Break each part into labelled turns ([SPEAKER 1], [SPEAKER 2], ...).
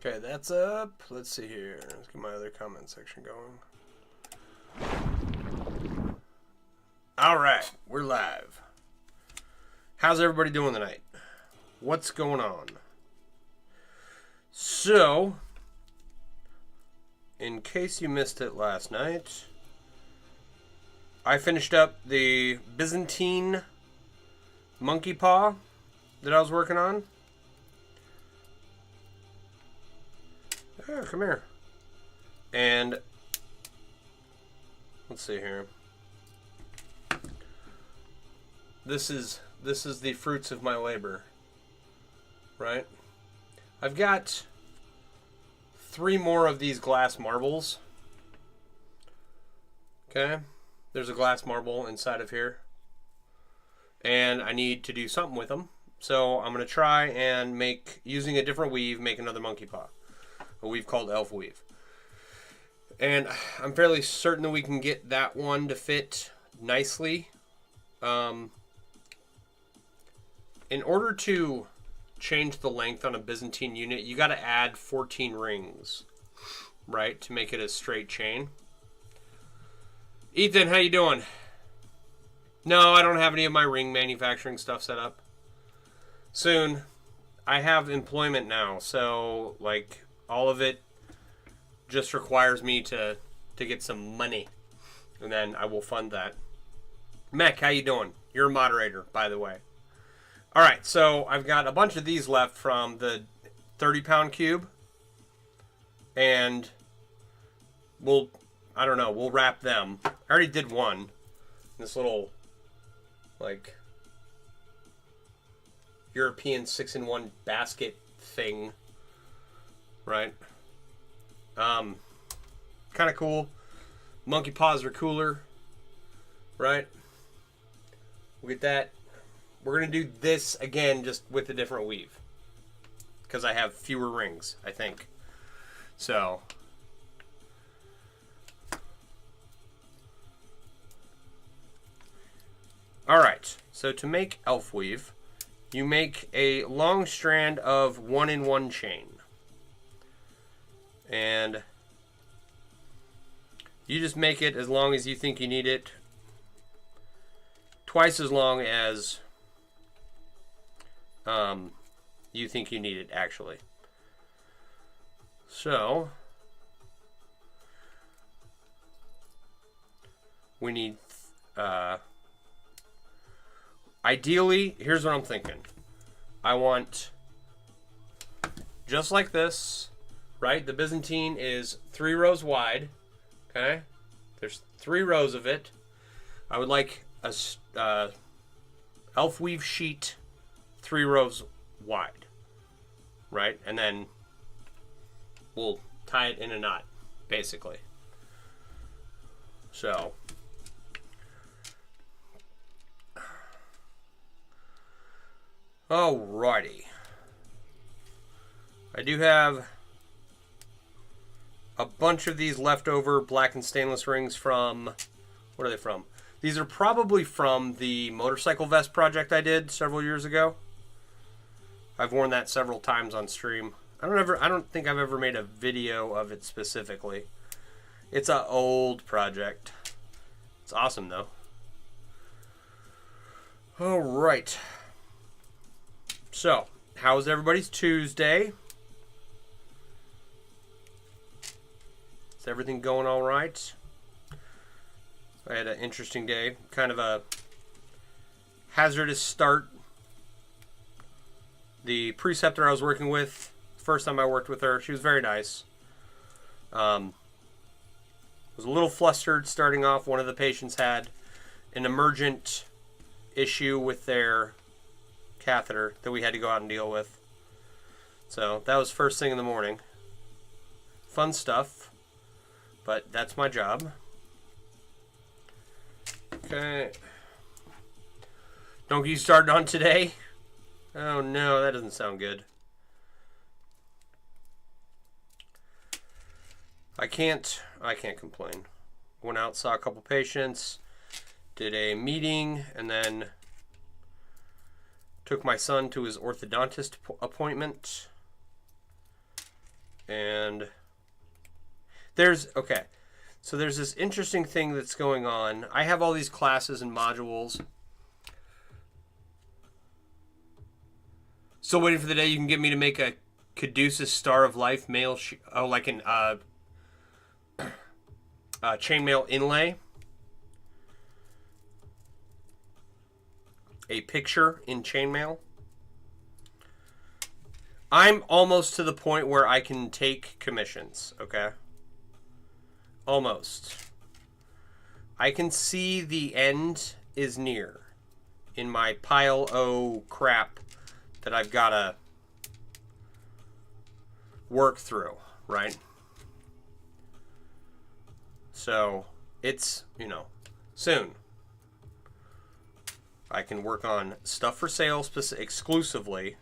[SPEAKER 1] Okay, that's up. Let's see here. Let's get my other comment section going. All right, we're live. How's everybody doing tonight? What's going on? So, in case you missed it last night, I finished up the Byzantine Monkey Paw that I was working on. Yeah, come here. And let's see here. This is the fruits of my labor, right? I've got 3 more of these glass marbles. Okay, there's a glass marble inside of here, and I need to do something with them. So I'm gonna try and make, using a different weave, make another monkey paw. A weave called elf weave. And I'm fairly certain that we can get that one to fit nicely. In order to change the length on a Byzantine unit, you got to add 14 rings, right, to make it a straight chain. Ethan, how you doing? No, I don't have any of my ring manufacturing stuff set up. Soon. I have employment now, so like all of it just requires me to get some money, and then I will fund that. Mech, how you doing? You're a moderator, by the way. All right, so I've got a bunch of these left from the 30-pound cube, and we'll wrap them. I already did one. This little, like, European 6-in-1 basket thing, right? Kind of cool. Monkey paws are cooler, right? We'll get that. We're going to do this again, just with a different weave, because I have fewer rings, I think. So, all right. So to make elf weave, you make a long strand of 1-in-1 chain. And you just make it as long as you think you need it. Twice as long as you think you need it, actually. So, we need, ideally, here's what I'm thinking. I want, just like this, right? The Byzantine is 3 rows wide, okay? There's 3 rows of it. I would like a elf weave sheet 3 rows wide, right? And then we'll tie it in a knot, basically. So, alrighty. I do have a bunch of these leftover black and stainless rings from, what are they from? These are probably from the motorcycle vest project I did several years ago. I've worn that several times on stream. I don't think I've ever made a video of it specifically. It's an old project. It's awesome though. All right. So, how's everybody's Tuesday? Is everything going all right? I had an interesting day. Kind of a hazardous start. The preceptor I was working with, first time I worked with her, she was very nice. Was a little flustered starting off. One of the patients had an emergent issue with their catheter that we had to go out and deal with. So that was first thing in the morning. Fun stuff, but that's my job. Okay. Don't get you started on today. Oh no, that doesn't sound good. I can't complain. Went out, saw a couple patients, did a meeting, and then took my son to his orthodontist appointment. And there's, okay, so there's this interesting thing that's going on. I have all these classes and modules. Still waiting for the day you can get me to make a Caduceus Star of Life mail, like an chainmail inlay. A picture in chainmail. I'm almost to the point where I can take commissions, okay? Almost. I can see the end is near in my pile of crap that I've got to work through, right? So, it's, you know, soon. I can work on stuff for sale exclusively,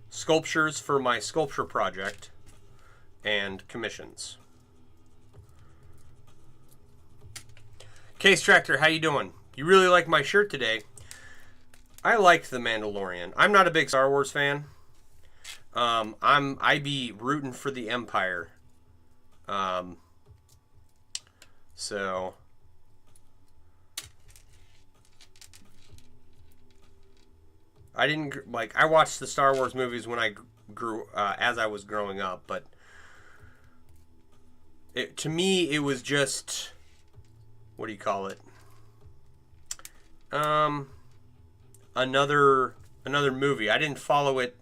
[SPEAKER 1] sculptures for my sculpture project, and commissions. Case Tractor, how you doing? You really like my shirt today. I liked The Mandalorian. I'm not a big Star Wars fan. I be rooting for the Empire. So I didn't like. I watched the Star Wars movies when I grew as I was growing up, but to me it was just, what do you call it? Another movie. I didn't follow it,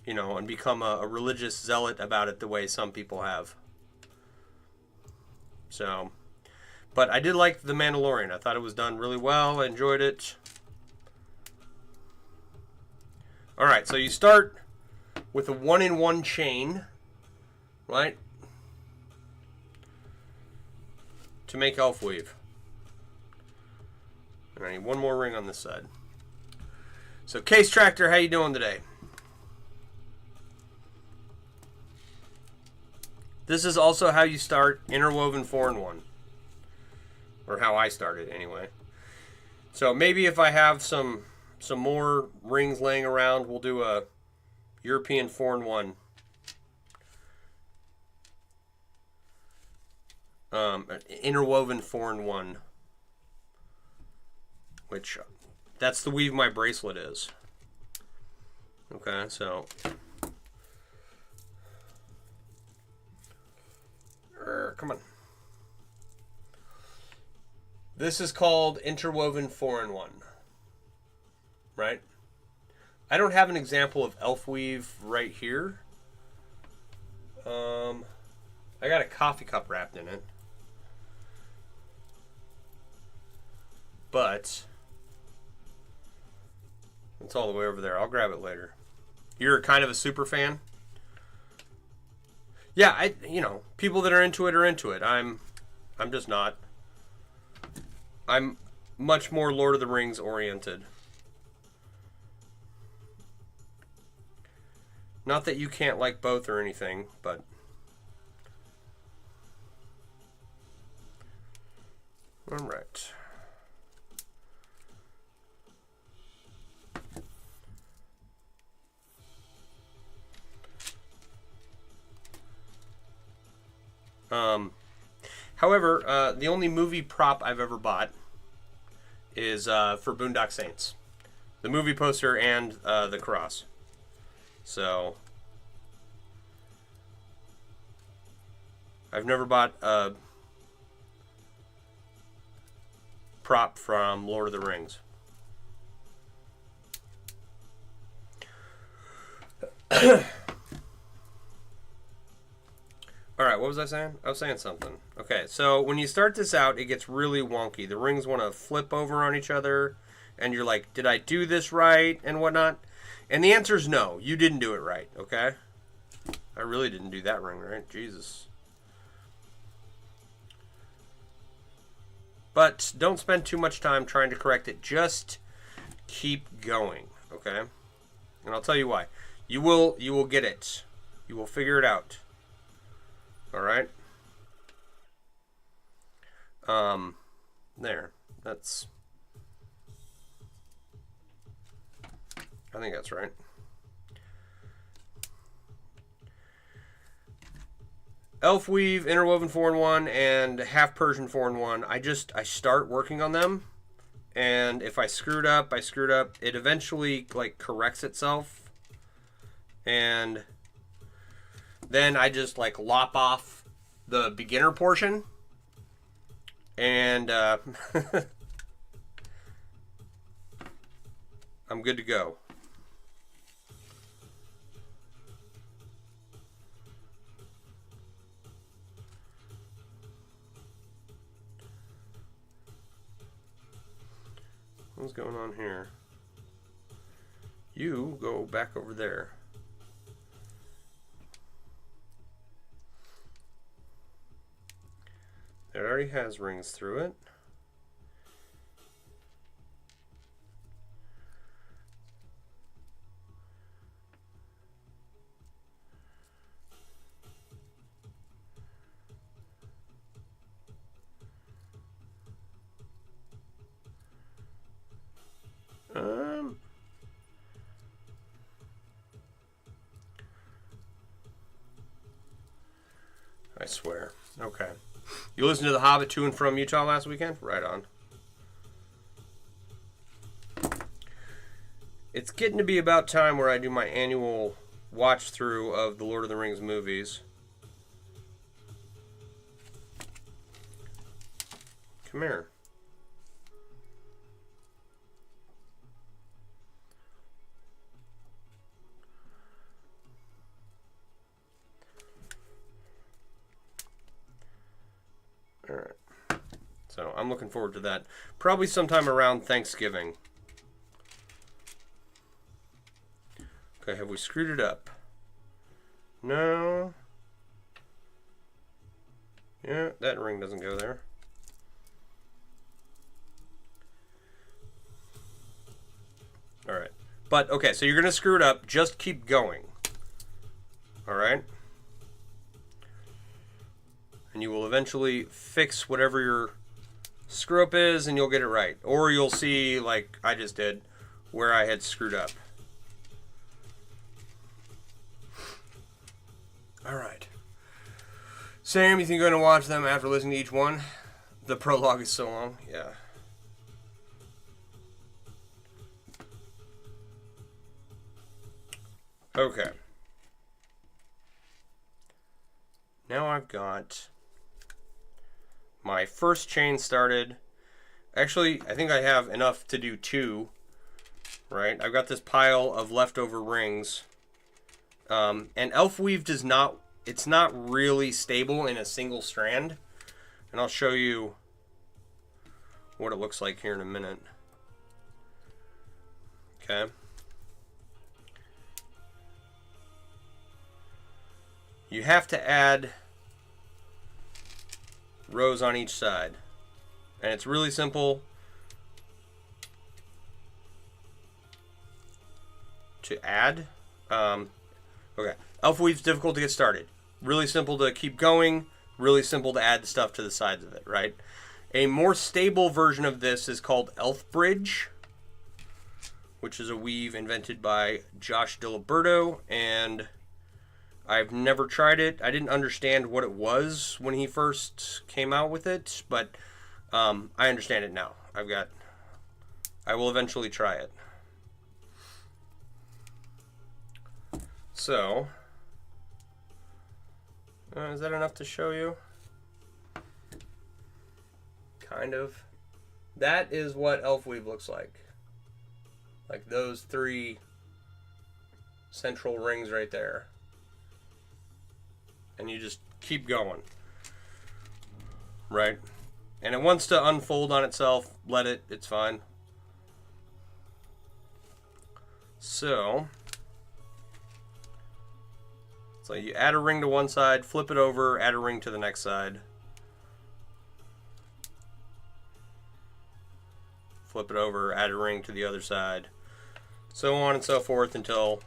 [SPEAKER 1] you know, and become a religious zealot about it the way some people have. So, but I did like The Mandalorian. I thought it was done really well. I enjoyed it. All right, so you start with a 1-in-1 chain, right? To make elf weave. And I need one more ring on this side. So, Case Tractor, how you doing today? This is also how you start interwoven 4-in-1. Or how I started, anyway. So, maybe if I have some more rings laying around, we'll do a European 4-in-1. Interwoven 4-in-1. Which, that's the weave my bracelet is. Okay, so. Come on. This is called interwoven 4-in-1. Right? I don't have an example of elf weave right here. I got a coffee cup wrapped in it. But it's all the way over there. I'll grab it later. You're kind of a super fan? Yeah, you know, people that are into it are into it. I'm just not. I'm much more Lord of the Rings oriented. Not that you can't like both or anything, but all right. However, the only movie prop I've ever bought is for Boondock Saints. The movie poster and the cross. So, I've never bought a prop from Lord of the Rings. Alright, what was I saying? I was saying something. Okay, so when you start this out, it gets really wonky. The rings want to flip over on each other, and you're like, did I do this right, and whatnot? And the answer is no, you didn't do it right, okay? I really didn't do that ring right, Jesus. But don't spend too much time trying to correct it. Just keep going, okay? And I'll tell you why. You will get it. You will figure it out. All right. There. That's. I think that's right. Elf Weave, Interwoven 4-in-1, and Half Persian 4-in-1. I start working on them, and if I screwed up, I screwed up. It eventually like corrects itself, and then I just like lop off the beginner portion, and I'm good to go. What's going on here? You go back over there. It already has rings through it. I swear. Okay. You listened to The Hobbit to and from Utah last weekend? Right on. It's getting to be about time where I do my annual watch through of the Lord of the Rings movies. Come here. Alright. So I'm looking forward to that. Probably sometime around Thanksgiving. Okay, have we screwed it up? No. Yeah, that ring doesn't go there. Alright. But, okay, so you're going to screw it up. Just keep going. Alright? And you will eventually fix whatever your screw up is and you'll get it right. Or you'll see, like I just did, where I had screwed up. Alright. Sam, you think you're going to watch them after listening to each one? The prologue is so long. Yeah. Okay. Now I've got my first chain started. Actually, I think I have enough to do 2. Right? I've got this pile of leftover rings. And Elf Weave does not, it's not really stable in a single strand. And I'll show you what it looks like here in a minute. Okay. You have to add rows on each side. And it's really simple to add. Okay, Elf Weave's difficult to get started. Really simple to keep going. Really simple to add stuff to the sides of it, right? A more stable version of this is called Elf Bridge, which is a weave invented by Josh Diliberto, and I've never tried it. I didn't understand what it was when he first came out with it, but I understand it now. I will eventually try it. So, is that enough to show you? Kind of. That is what Elf Weave looks like. Like those 3 central rings right there. And you just keep going. Right? And it wants to unfold on itself. Let it. It's fine. So you add a ring to one side, flip it over, add a ring to the next side. Flip it over, add a ring to the other side. So on and so forth until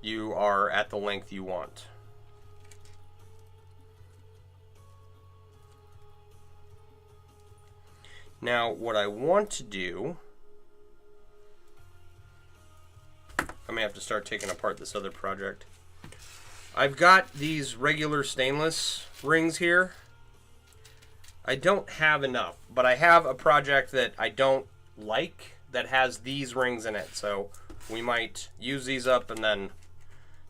[SPEAKER 1] you are at the length you want. Now, what I want to do, I may have to start taking apart this other project. I've got these regular stainless rings here. I don't have enough, but I have a project that I don't like that has these rings in it, so we might use these up and then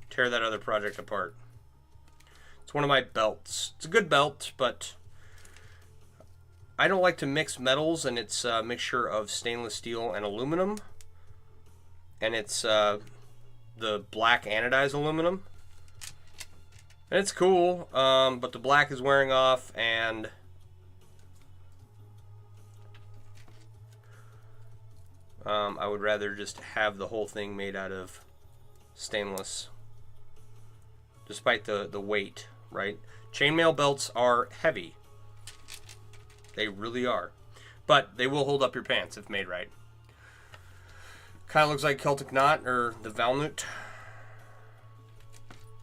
[SPEAKER 1] tear that other project apart. It's one of my belts. It's a good belt, but I don't like to mix metals, and it's a mixture of stainless steel and aluminum, and it's the black anodized aluminum. And it's cool, but the black is wearing off, and I would rather just have the whole thing made out of stainless, despite the weight, right? Chainmail belts are heavy. They really are. But they will hold up your pants if made right. Kind of looks like Celtic Knot, or the Valnut.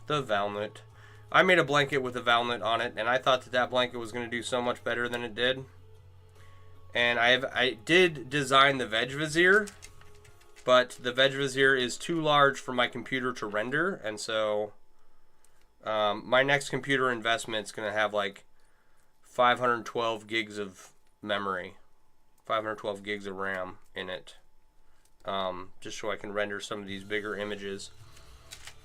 [SPEAKER 1] The Valnut. I made a blanket with a Valnut on it, and I thought that that blanket was going to do so much better than it did. And I did design the veg vizier, but the veg vizier is too large for my computer to render, and so my next computer investment is going to have like 512 gigs of memory, 512 gigs of RAM in it, just so I can render some of these bigger images.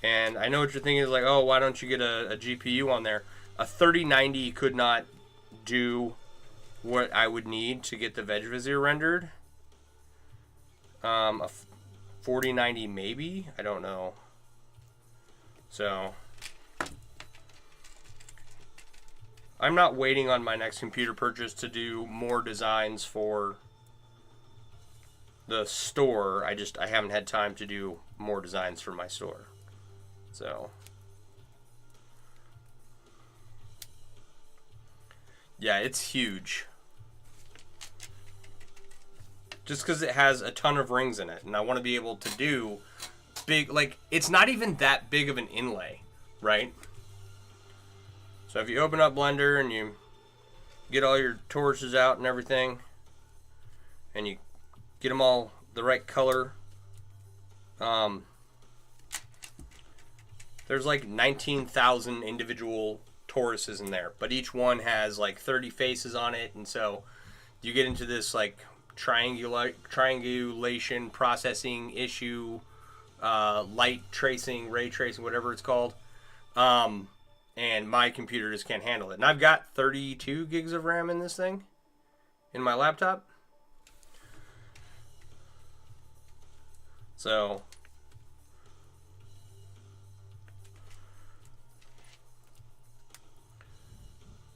[SPEAKER 1] And I know what you're thinking is like, oh, why don't you get a GPU on there? A 3090 could not do what I would need to get the veg vizier rendered. A 4090 maybe, I don't know. So I'm not waiting on my next computer purchase to do more designs for the store. I haven't had time to do more designs for my store. So yeah, it's huge. Just because it has a ton of rings in it, and I want to be able to do big, like, it's not even that big of an inlay, right? So if you open up Blender and you get all your torches out and everything, and you get them all the right color, there's like 19,000 individual toruses in there, but each one has like 30 faces on it, and so you get into this like triangulation processing issue, light tracing, ray tracing, whatever it's called, and my computer just can't handle it. And I've got 32 gigs of RAM in this thing, in my laptop. So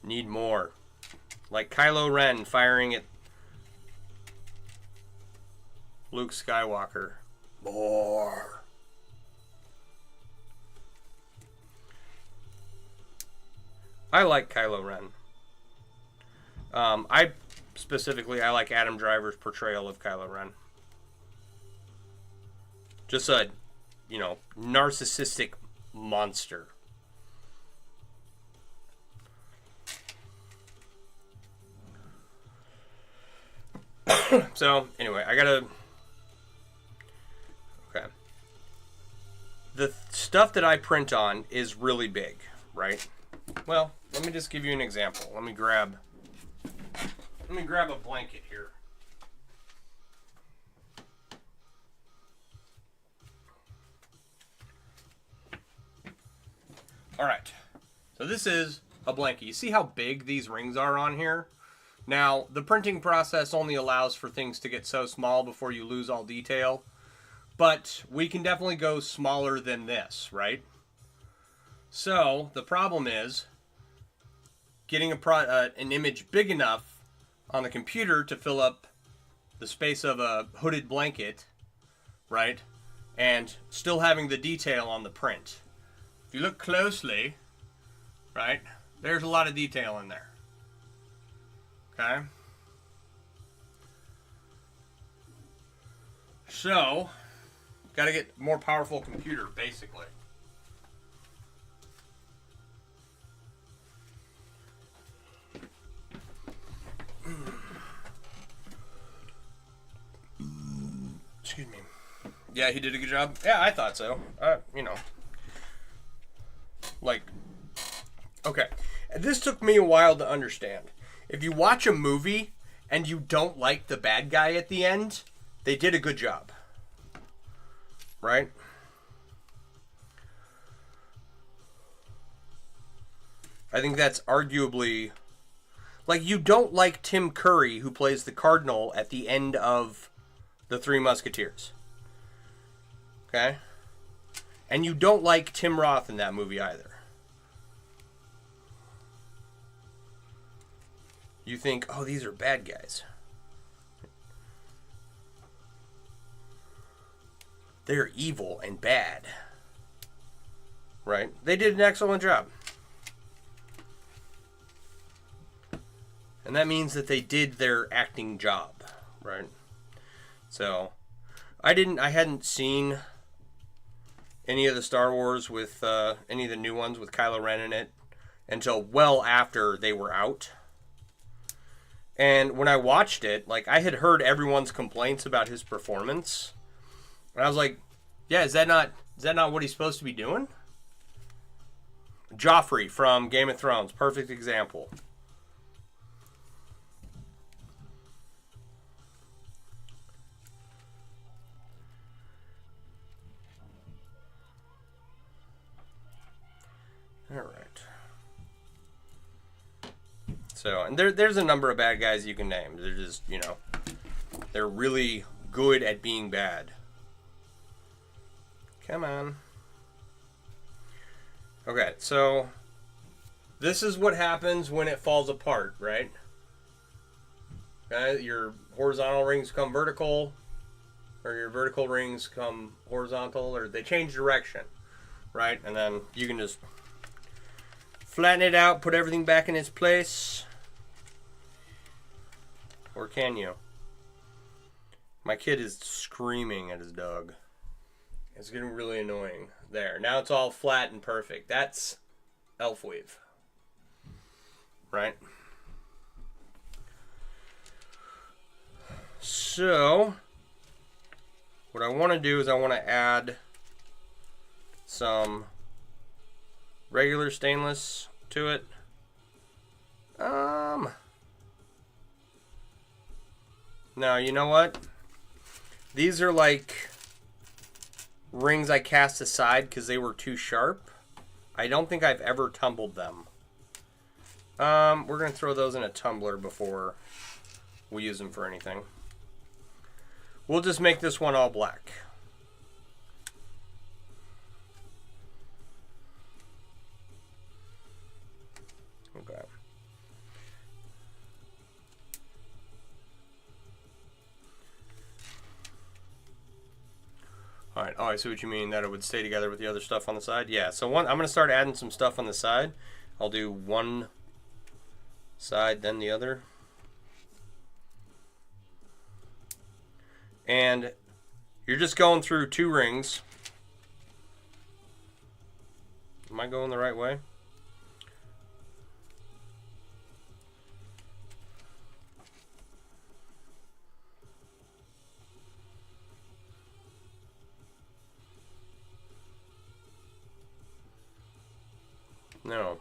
[SPEAKER 1] need more. Like Kylo Ren firing at Luke Skywalker. More. I like Kylo Ren. I like Adam Driver's portrayal of Kylo Ren. Just a, narcissistic monster. So, anyway, okay. The stuff that I print on is really big, right? Well, let me just give you an example. Let me grab a blanket here. All right. So this is a blanket. You see how big these rings are on here? Now, the printing process only allows for things to get so small before you lose all detail. But we can definitely go smaller than this, right? So, the problem is getting an image big enough on the computer to fill up the space of a hooded blanket, right? And still having the detail on the print. If you look closely, right, there's a lot of detail in there. Okay? So, got to get more powerful computer, basically. Excuse me. Yeah, he did a good job. Yeah, I thought so. Like, okay, this took me a while to understand. If you watch a movie and you don't like the bad guy at the end, they did a good job. Right? I think that's arguably... Like, you don't like Tim Curry, who plays the Cardinal at the end of The Three Musketeers. Okay? And you don't like Tim Roth in that movie either. You think, oh, these are bad guys. They're evil and bad. Right? They did an excellent job. And that means that they did their acting job. Right? So, I hadn't seen any of the Star Wars with, any of the new ones with Kylo Ren in it until well after they were out. And when I watched it, like, I had heard everyone's complaints about his performance. And I was like, yeah, is that not what he's supposed to be doing? Joffrey from Game of Thrones, perfect example. All right. So, and there's a number of bad guys you can name. They're just, they're really good at being bad. Come on. Okay, so this is what happens when it falls apart, right? Okay, your horizontal rings come vertical, or your vertical rings come horizontal, or they change direction, right? And then you can just flatten it out, put everything back in its place. Or can you? My kid is screaming at his dog. It's getting really annoying. There. Now it's all flat and perfect. That's elf weave. Right? So, what I want to do is I want to add some regular stainless to it. Now, you know what? These are like rings I cast aside because they were too sharp. I don't think I've ever tumbled them. We're going to throw those in a tumbler before we use them for anything. We'll just make this one all black. Okay. Alright, oh, I see what you mean, that it would stay together with the other stuff on the side. Yeah, so I'm going to start adding some stuff on the side. I'll do one side, then the other. And you're just going through 2 rings. Am I going the right way? No.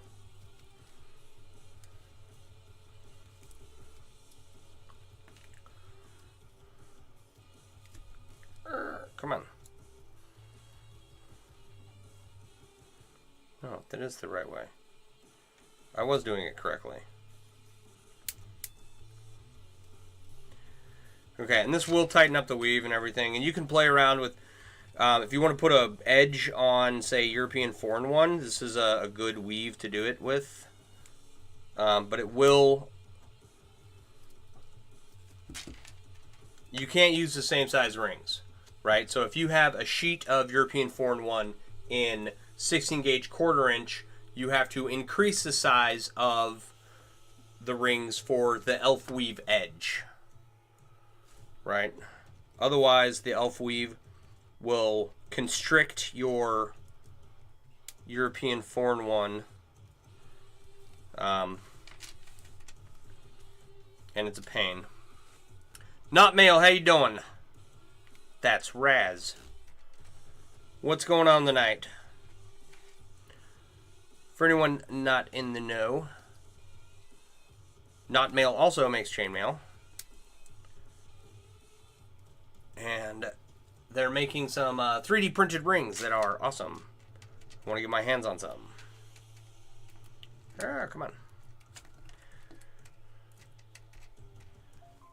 [SPEAKER 1] Come on. No, that is the right way. I was doing it correctly. Okay, and this will tighten up the weave and everything, and you can play around with, if you want to put an edge on, say, European Foreign 1, this is a good weave to do it with. But it will... You can't use the same size rings, right? So if you have a sheet of European Foreign 1 in 16 gauge 1/4 inch, you have to increase the size of the rings for the elf weave edge, right? Otherwise, the elf weave will constrict your European Foreign 1, and it's a pain. Not Mail, how you doing? That's Raz. What's going on tonight? For anyone not in the know, Knotmail also makes chainmail. And they're making some 3D printed rings that are awesome. I want to get my hands on some. Ah, come on.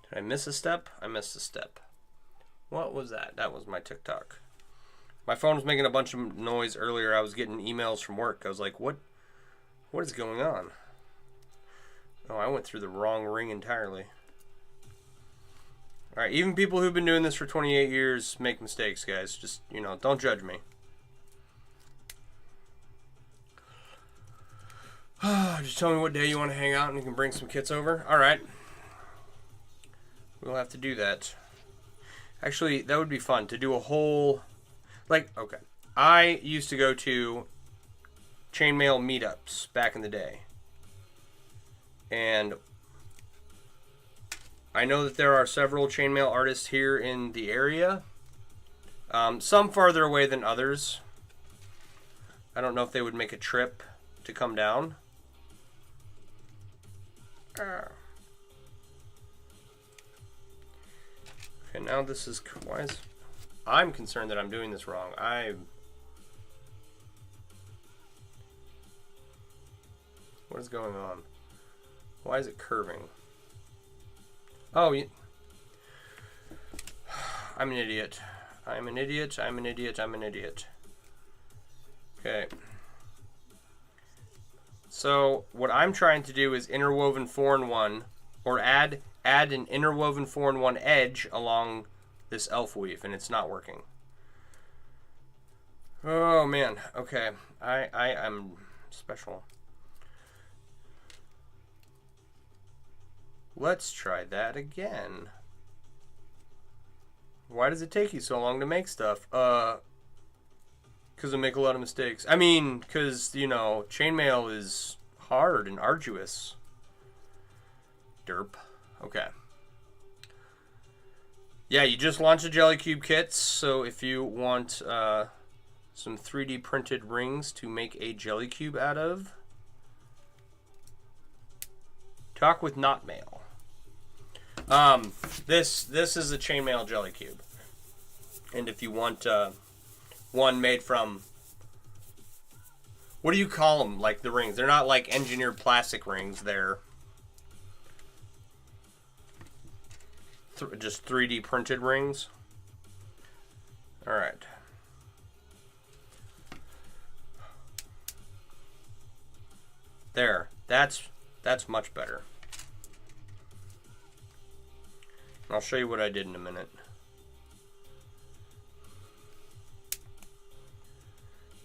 [SPEAKER 1] Did I miss a step? I missed a step. What was that? That was my TikTok. My phone was making a bunch of noise earlier. I was getting emails from work. I was like, what is going on? Oh, I went through the wrong ring entirely. Alright, even people who've been doing this for 28 years make mistakes, guys. Just, you know, don't judge me. Just tell me what day you want to hang out and you can bring some kits over. Alright. We'll have to do that. Actually, that would be fun to do a whole... Like, okay. I used to go to chainmail meetups back in the day. And I know that there are several chainmail artists here in the area. Some farther away than others. I don't know if they would make a trip to come down. Okay, now this is... Why is... I'm concerned that I'm doing this wrong. What is going on? Why is it curving? Oh, I'm an idiot. I'm an idiot. I'm an idiot. I'm an idiot. Okay. So what I'm trying to do is interwoven 4-in-1, or add an interwoven 4-in-1 edge along this elf weave, and it's not working. Oh man. Okay. I am special. Let's try that again. Why does it take you so long to make stuff? Because I make a lot of mistakes. I mean, because, you know, chainmail is hard and arduous. Derp. Okay. Yeah, you just launched the Jelly Cube kits, so if you want some 3D printed rings to make a Jelly Cube out of, talk with Knotmail. This is a chainmail Jelly Cube, and if you want one made from, what do you call them? Like the rings? They're not like engineered plastic rings. They're just 3D printed rings. All right. There. That's much better. I'll show you what I did in a minute.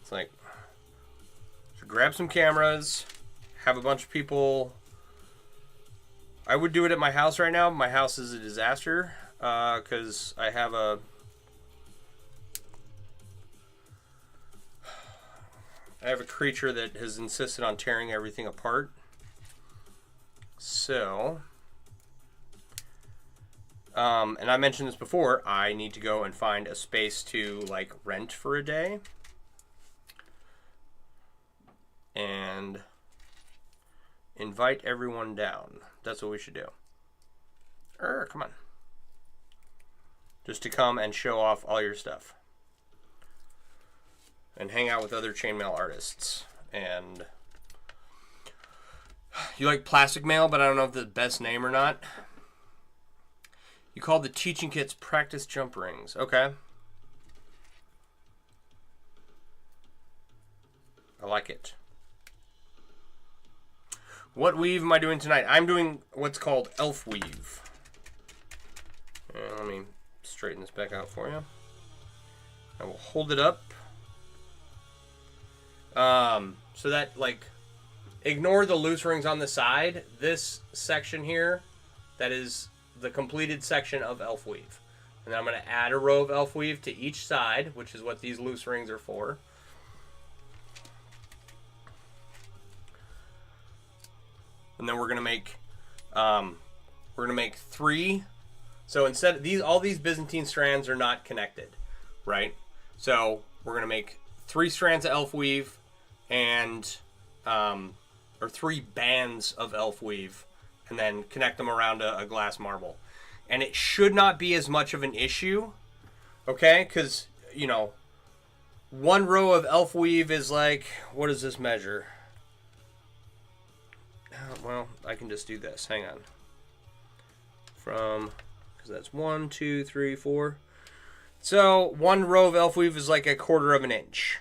[SPEAKER 1] It's like, so grab some cameras, have a bunch of people. I would do it at my house right now. My house is a disaster because I have a creature that has insisted on tearing everything apart. So, and I mentioned this before, I need to go and find a space to like rent for a day. And invite everyone down. That's what we should do. Come on. Just to come and show off all your stuff. And hang out with other chainmail artists. And you like plastic mail, but I don't know if that's the best name or not. You called the teaching kits practice jump rings. Okay. I like it. What weave am I doing tonight? I'm doing what's called elf weave. Let me straighten this back out for you. I will hold it up. So that, like, ignore the loose rings on the side. This section here, that is the completed section of elf weave. And then I'm going to add a row of elf weave to each side, which is what these loose rings are for. And then we're gonna make 3. So instead of these, all these Byzantine strands are not connected, right? So we're gonna make 3 strands of elf weave and or 3 bands of elf weave, and then connect them around a glass marble. And it should not be as much of an issue, okay? Because, you know, 1 row of elf weave is like, what does this measure? Well, I can just do this. Hang on. Because that's 1, 2, 3, 4. So 1 row of elf weave is like 1/4 of an inch.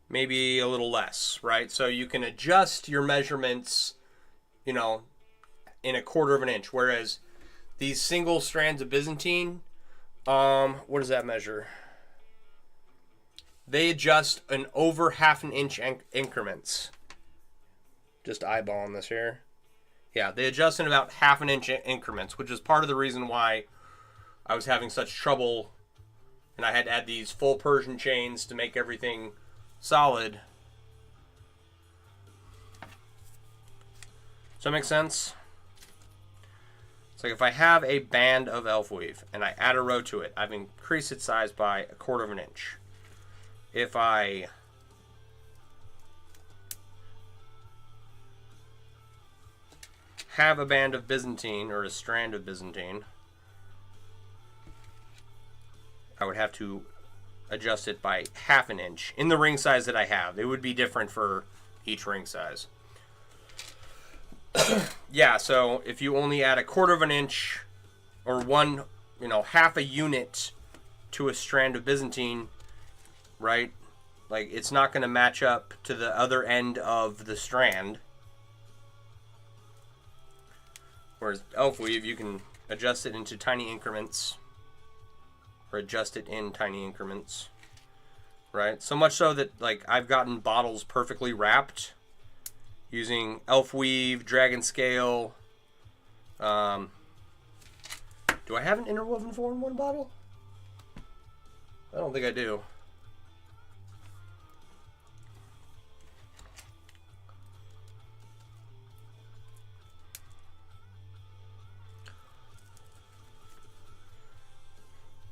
[SPEAKER 1] Maybe a little less, right? So you can adjust your measurements, you know, in 1/4 of an inch. Whereas these single strands of Byzantine, what does that measure? They adjust in over 1/2 inch increments. Just eyeballing this here. Yeah, they adjust in about 1/2 inch increments, which is part of the reason why I was having such trouble, and I had to add these full Persian chains to make everything solid. Does that make sense? It's like if I have a band of elf weave and I add a row to it, I've increased its size by 1/4 of an inch. If I have a band of Byzantine or a strand of Byzantine, I would have to adjust it by 1/2 inch in the ring size that I have. It would be different for each ring size. Yeah, so if you only add 1/4 of an inch or 1, you know, 1/2 a unit to a strand of Byzantine, right? Like, it's not going to match up to the other end of the strand. Whereas elf weave, you can adjust it into tiny increments, or adjust it in tiny increments, right? So much so that, like, I've gotten bottles perfectly wrapped using elf weave, dragon scale. Do I have an interwoven 4-in-1 bottle? I don't think I do.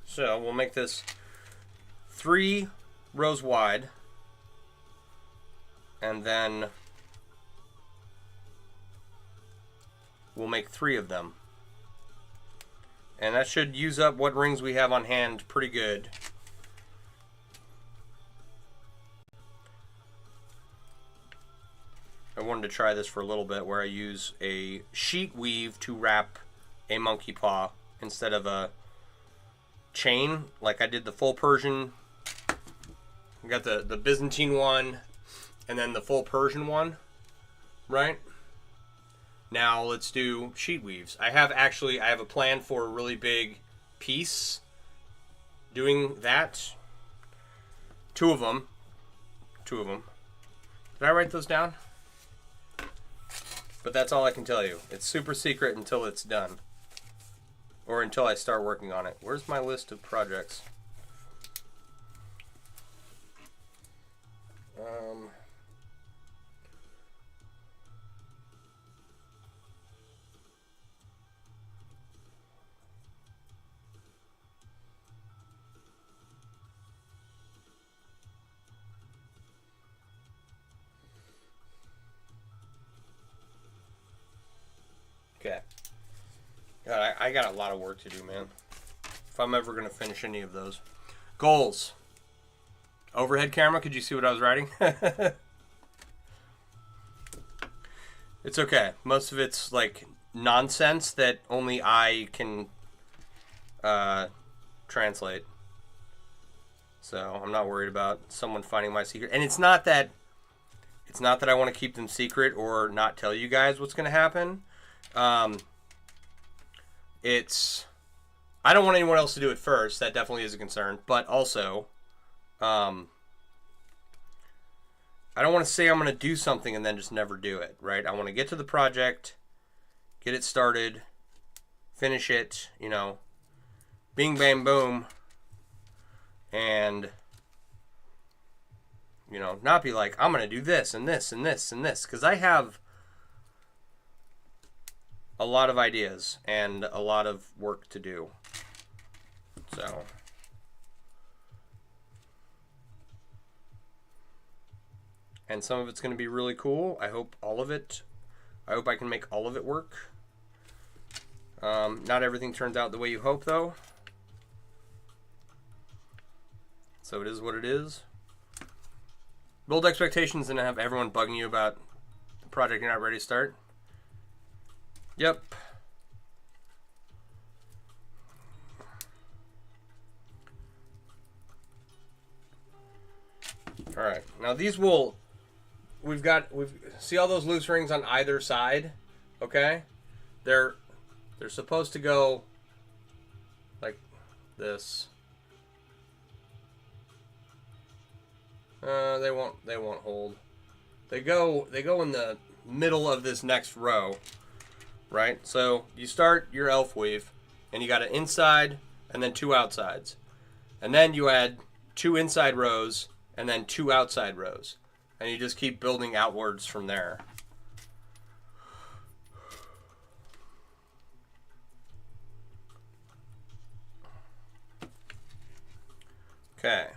[SPEAKER 1] So we'll make this 3 rows wide, and then we'll make 3 of them. And that should use up what rings we have on hand pretty good. I wanted to try this for a little bit, where I use a sheet weave to wrap a monkey paw instead of a chain, like I did the full Persian. I got the Byzantine one and then the full Persian one, right? Now let's do sheet weaves. I have a plan for a really big piece doing that. Two of them. Did I write those down? But that's all I can tell you. It's super secret until it's done. Or until I start working on it. Where's my list of projects? Okay. God, I got a lot of work to do, man. If I'm ever going to finish any of those. Goals. Overhead camera, could you see what I was writing? It's okay. Most of it's like nonsense that only I can translate. So I'm not worried about someone finding my secret. And it's not that I want to keep them secret or not tell you guys what's going to happen. I don't want anyone else to do it first. That definitely is a concern. But also, I don't want to say I'm going to do something and then just never do it, right? I want to get to the project, get it started, finish it, you know, bing, bang, boom, and, you know, not be like, I'm going to do this and this and this and this, because I have a lot of ideas and a lot of work to do. So and some of it's going to be really cool. I hope I can make all of it work. Not everything turns out the way you hope, though. So it is what it is. Build expectations and have everyone bugging you about the project you're not ready to start. Yep. All right. Now these will. We've see all those loose rings on either side. Okay. They're supposed to go like this. They won't hold. They go in the middle of this next row, right? So you start your elf weave, and you got an inside and then two outsides, and then you add two inside rows and then two outside rows, and you just keep building outwards from there. Okay.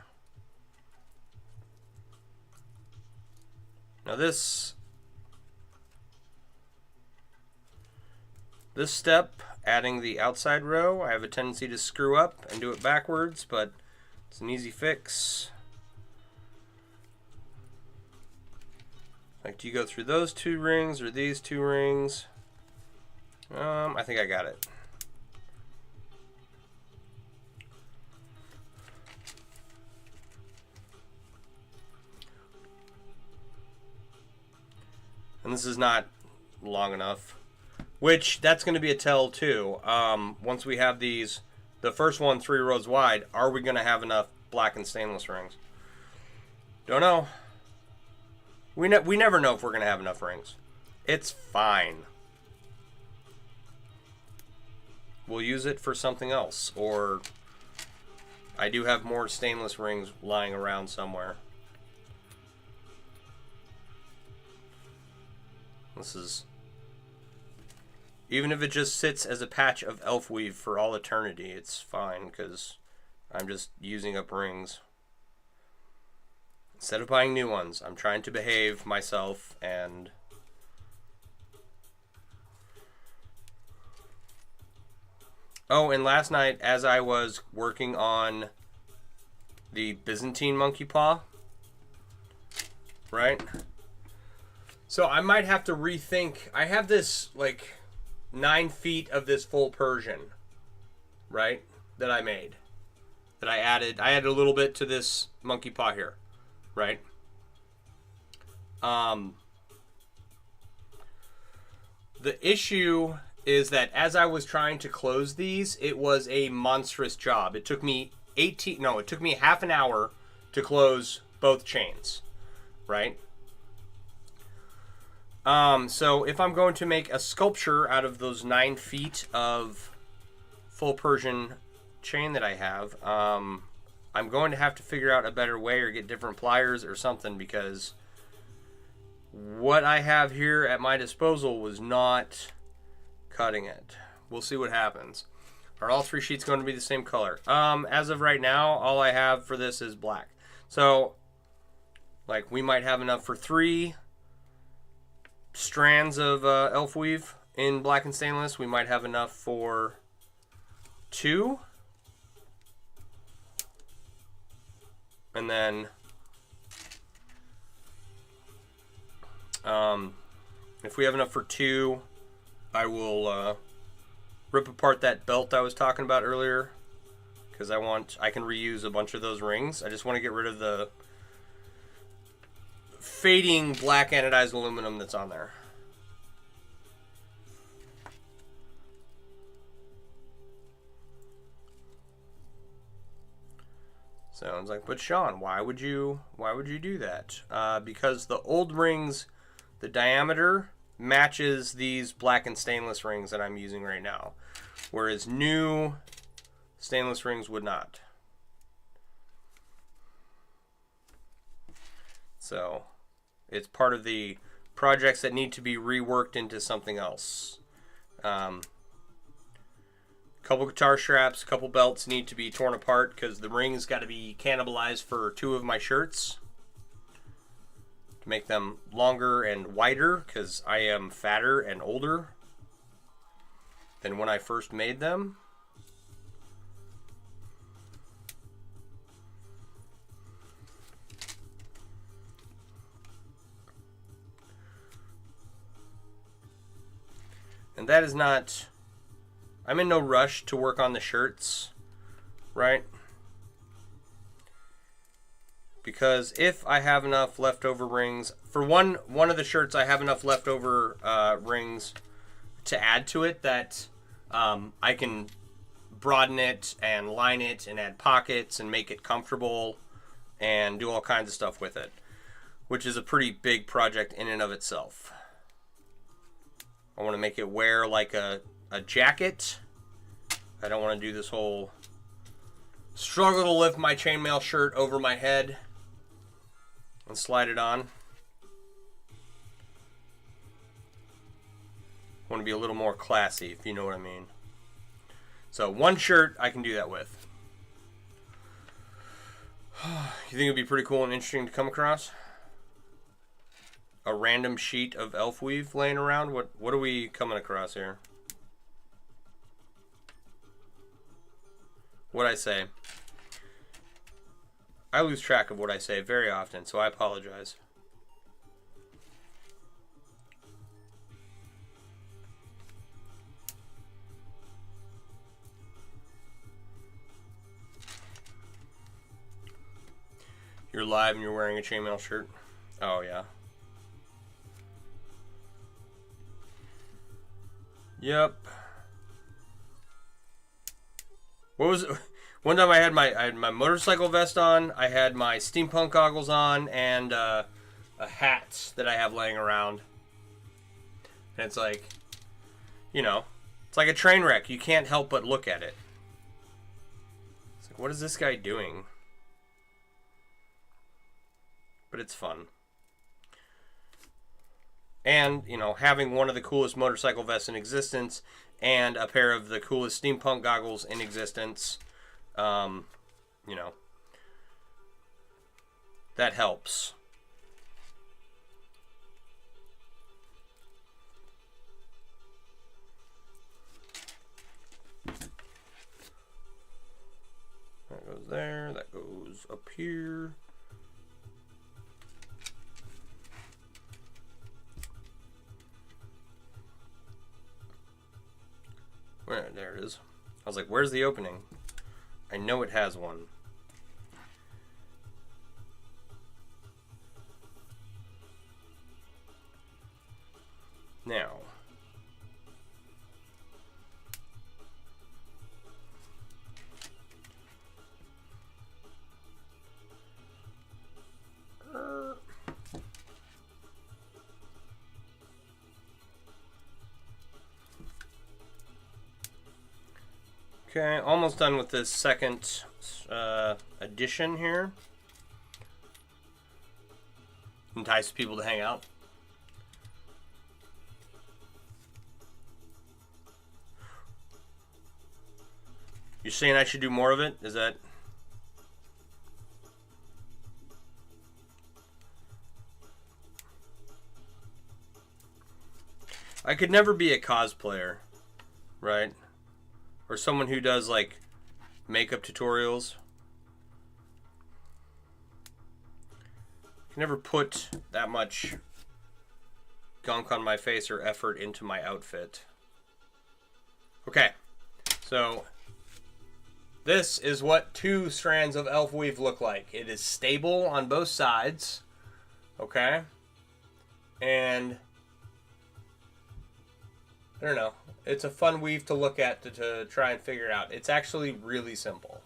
[SPEAKER 1] Now this step, adding the outside row, I have a tendency to screw up and do it backwards, but it's an easy fix. Like, do you go through those two rings or these two rings? I think I got it. And this is not long enough, which that's going to be a tell too. Once we have these, the first one 3 rows wide, are we going to have enough black and stainless rings? Don't know. We never know if we're going to have enough rings. It's fine. We'll use it for something else, or I do have more stainless rings lying around somewhere. This is, even if it just sits as a patch of elf weave for all eternity, it's fine, because I'm just using up rings. Instead of buying new ones, I'm trying to behave myself and oh, and last night as I was working on the Byzantine Monkey Paw, right? So I might have to rethink. I have this like 9 feet of this full Persian, right? That I made. That I added. I added a little bit to this monkey paw here, right? The issue is that as I was trying to close these, it was a monstrous job. It took me it took me half an hour to close both chains, right? So if I'm going to make a sculpture out of those 9 feet of full Persian chain that I have, I'm going to have to figure out a better way or get different pliers or something, because what I have here at my disposal was not cutting it. We'll see what happens. Are all 3 sheets going to be the same color? As of right now, all I have for this is black. So, like, we might have enough for 3 strands of elf weave in black and stainless. We might have enough for 2. And then if we have enough for 2, I will rip apart that belt I was talking about earlier, because I can reuse a bunch of those rings. I just want to get rid of the fading black anodized aluminum that's on there. Sounds like, but Sean, why would you do that? Because the old rings, the diameter matches these black and stainless rings that I'm using right now, whereas new stainless rings would not. So it's part of the projects that need to be reworked into something else. Couple guitar straps, couple belts need to be torn apart because the rings got to be cannibalized for 2 of my shirts. to make them longer and wider, because I am fatter and older than when I first made them. And that is not... I'm in no rush to work on the shirts, right? Because if I have enough leftover rings... For one of the shirts, I have enough leftover rings to add to it that I can broaden it and line it and add pockets and make it comfortable and do all kinds of stuff with it, which is a pretty big project in and of itself. I want to make it wear like a jacket. I don't want to do this whole struggle to lift my chainmail shirt over my head and slide it on. I want to be a little more classy, if you know what I mean. So one shirt I can do that with. You think it'd be pretty cool and interesting to come across? A random sheet of elf weave laying around? What are we coming across here? What'd I say? I lose track of what I say very often, so I apologize. You're live and you're wearing a chainmail shirt? Oh, yeah. Yep. What was it? One time I had my motorcycle vest on, I had my steampunk goggles on, and a hat that I have laying around. And it's like, you know, it's like a train wreck. You can't help but look at it. It's like, what is this guy doing? But it's fun. And, you know, having one of the coolest motorcycle vests in existence and a pair of the coolest steampunk goggles in existence, you know, that helps. That goes there, that goes up here. There it is. I was like, where's the opening? I know it has one. Now. Okay, almost done with this second edition here. Entice people to hang out. You're saying I should do more of it? Is that... I could never be a cosplayer, right? Or someone who does, like, makeup tutorials. I can never put that much gunk on my face or effort into my outfit. Okay, so this is what 2 strands of elf weave look like. It is stable on both sides, okay? And I don't know. It's a fun weave to look at to try and figure it out. It's actually really simple.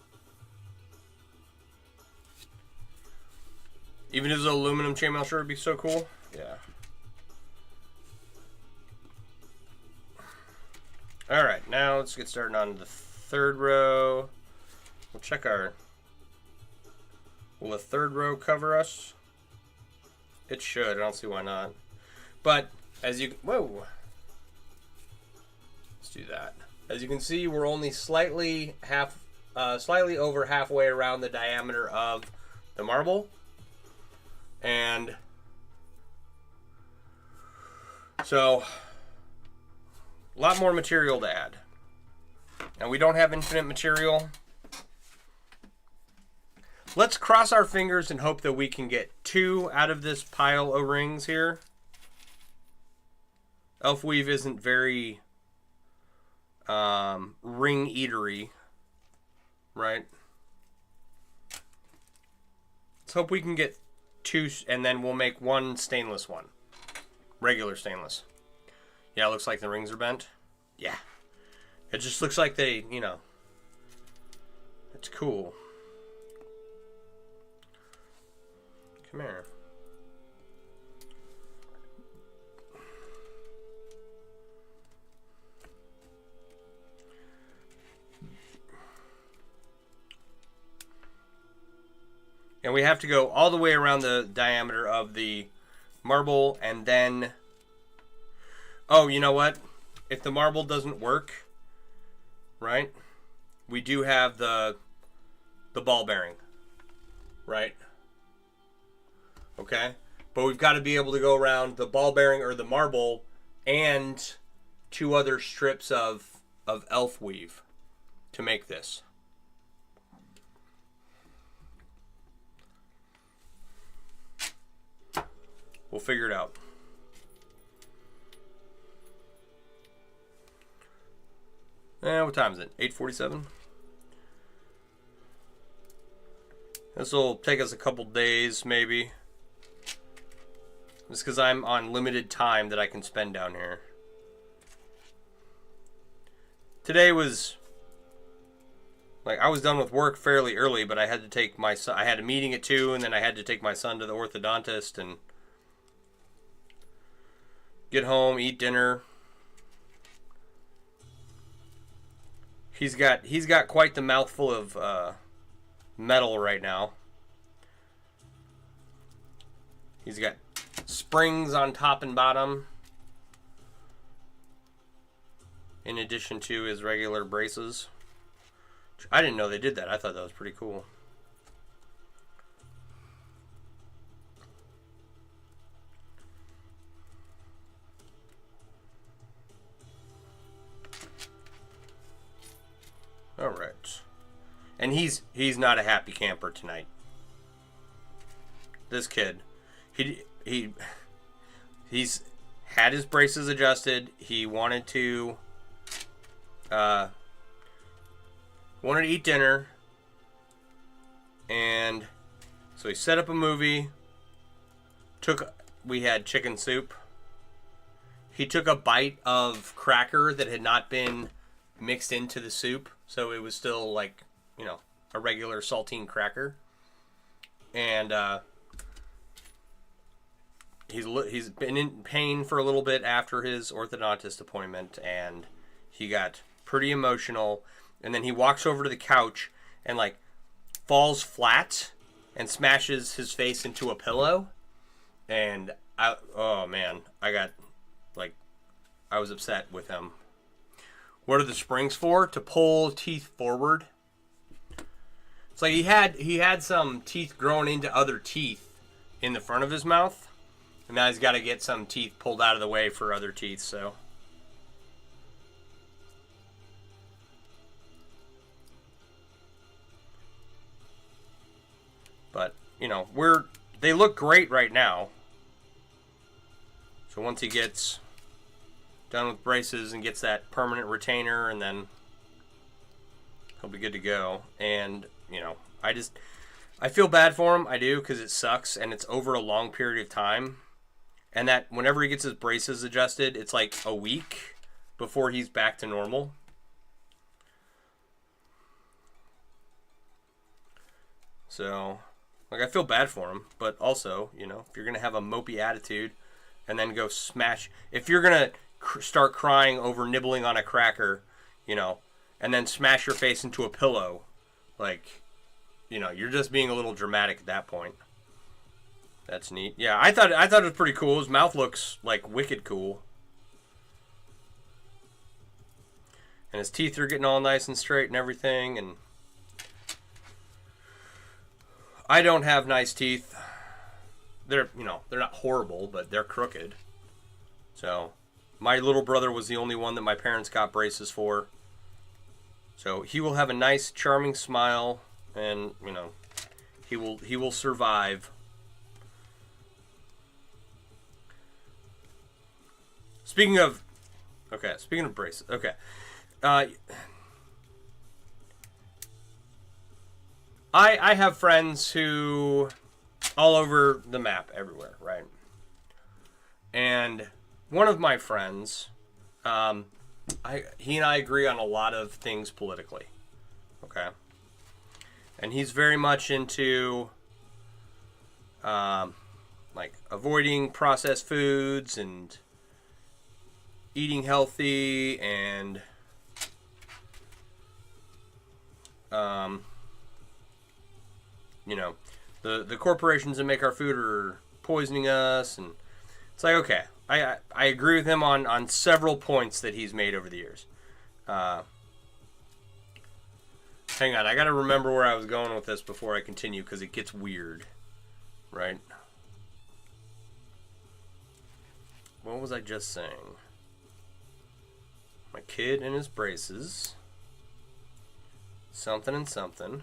[SPEAKER 1] Even if it's an aluminum chainmail shirt would be so cool. Yeah. Alright, now let's get started on the 3rd row. We'll check our... Will the 3rd row cover us? It should. I don't see why not. But, as you... Whoa! Let's do that. As you can see, we're only slightly over halfway around the diameter of the marble. And So, a lot more material to add. And we don't have infinite material. Let's cross our fingers and hope that we can get 2 out of this pile of rings here. Elf Weave isn't very ring eatery, right? Let's hope we can get 2, and then we'll make 1 stainless one. Regular stainless. Yeah, it looks like the rings are bent. Yeah. It just looks like they, you know, it's cool. Come here. And we have to go all the way around the diameter of the marble, and then... Oh, you know what? If the marble doesn't work, right? We do have the ball bearing, right? Okay? But we've got to be able to go around the ball bearing or the marble and 2 other strips of elf weave to make this. We'll figure it out. What time is it? 8:47? This will take us a couple days, maybe. Just because I'm on limited time that I can spend down here. Today was... Like, I was done with work fairly early, but I had to take my son... I had a meeting at 2, and then I had to take my son to the orthodontist, and... get home, eat dinner. He's got quite the mouthful of metal right now. He's got springs on top and bottom, in addition to his regular braces. I didn't know they did that. I thought that was pretty cool. All right. And he's not a happy camper tonight. This kid, he's had his braces adjusted. He wanted to eat dinner, and so he set up a movie. We had chicken soup. He took a bite of cracker that had not been mixed into the soup, so it was still like, you know, a regular saltine cracker. And he's been in pain for a little bit after his orthodontist appointment, and he got pretty emotional. And then he walks over to the couch and like falls flat and smashes his face into a pillow. And oh man, I was upset with him. What are the springs for? To pull teeth forward. It's like he had some teeth growing into other teeth in the front of his mouth, and now he's got to get some teeth pulled out of the way for other teeth. So, but you know, they look great right now. So once he gets done with braces and gets that permanent retainer, and then he'll be good to go. And you know, I feel bad for him. I do, because it sucks, and it's over a long period of time. And that whenever he gets his braces adjusted, it's like a week before he's back to normal. So, like, I feel bad for him, but also, you know, if you're gonna have a mopey attitude and then go smash, if you're gonna start crying over nibbling on a cracker, you know, and then smash your face into a pillow, like, you know, you're just being a little dramatic at that point. That's neat. Yeah, I thought it was pretty cool. His mouth looks like wicked cool. And his teeth are getting all nice and straight and everything, and I don't have nice teeth. They're, you know, they're not horrible, but they're crooked. So My little brother was the only one that my parents got braces for. So he will have a nice, charming smile, and, you know, he will survive. Speaking of braces. Okay. I have friends who all over the map, everywhere, right? And one of my friends, he and I agree on a lot of things politically, okay? And he's very much into, like, avoiding processed foods and eating healthy and, you know, the corporations that make our food are poisoning us, and it's like, okay, I agree with him on several points that he's made over the years. Hang on, I gotta remember where I was going with this before I continue, because it gets weird, right? What was I just saying? My kid and his braces. Something and something.